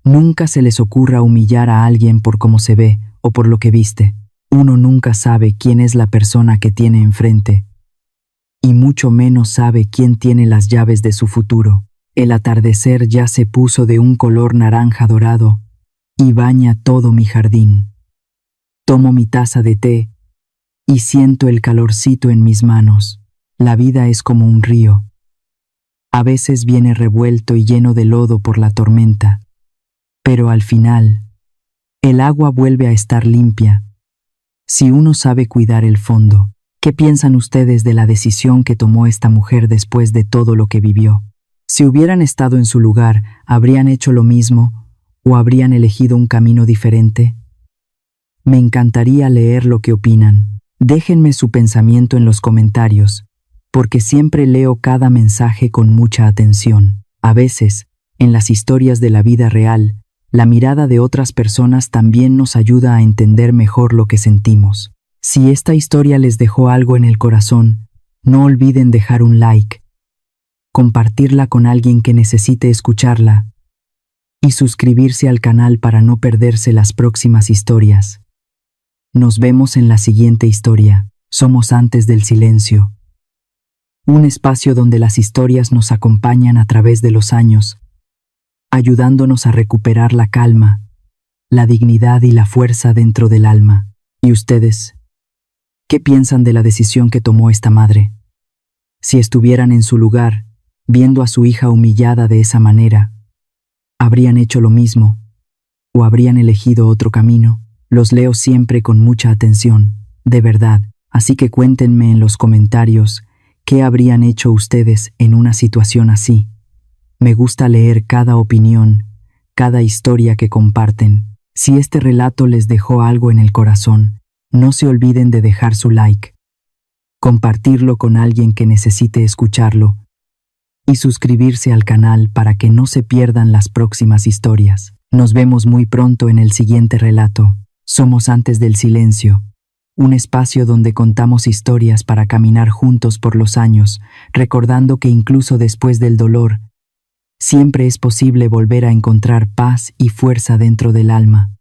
nunca se les ocurra humillar a alguien por cómo se ve o por lo que viste. Uno nunca sabe quién es la persona que tiene enfrente, y mucho menos sabe quién tiene las llaves de su futuro. El atardecer ya se puso de un color naranja dorado y baña todo mi jardín. Tomo mi taza de té y siento el calorcito en mis manos. La vida es como un río. A veces viene revuelto y lleno de lodo por la tormenta, pero al final, el agua vuelve a estar limpia, si uno sabe cuidar el fondo. ¿Qué piensan ustedes de la decisión que tomó esta mujer después de todo lo que vivió? Si hubieran estado en su lugar, ¿habrían hecho lo mismo o habrían elegido un camino diferente? Me encantaría leer lo que opinan. Déjenme su pensamiento en los comentarios, porque siempre leo cada mensaje con mucha atención. A veces, en las historias de la vida real, la mirada de otras personas también nos ayuda a entender mejor lo que sentimos. Si esta historia les dejó algo en el corazón, No olviden dejar un like, compartirla con alguien que necesite escucharla y suscribirse al canal para no perderse las próximas historias. Nos vemos en la siguiente historia. Somos Antes del Silencio. Un espacio donde las historias nos acompañan a través de los años, ayudándonos a recuperar la calma, la dignidad y la fuerza dentro del alma. ¿Y ustedes? ¿Qué piensan de la decisión que tomó esta madre? Si estuvieran en su lugar, viendo a su hija humillada de esa manera, ¿habrían hecho lo mismo? ¿O habrían elegido otro camino? Los leo siempre con mucha atención, de verdad, así que cuéntenme en los comentarios qué habrían hecho ustedes en una situación así. Me gusta leer cada opinión, cada historia que comparten. Si este relato les dejó algo en el corazón, no se olviden de dejar su like, compartirlo con alguien que necesite escucharlo y suscribirse al canal para que no se pierdan las próximas historias. Nos vemos muy pronto en el siguiente relato. Somos Antes del Silencio, un espacio donde contamos historias para caminar juntos por los años, recordando que incluso después del dolor, siempre es posible volver a encontrar paz y fuerza dentro del alma.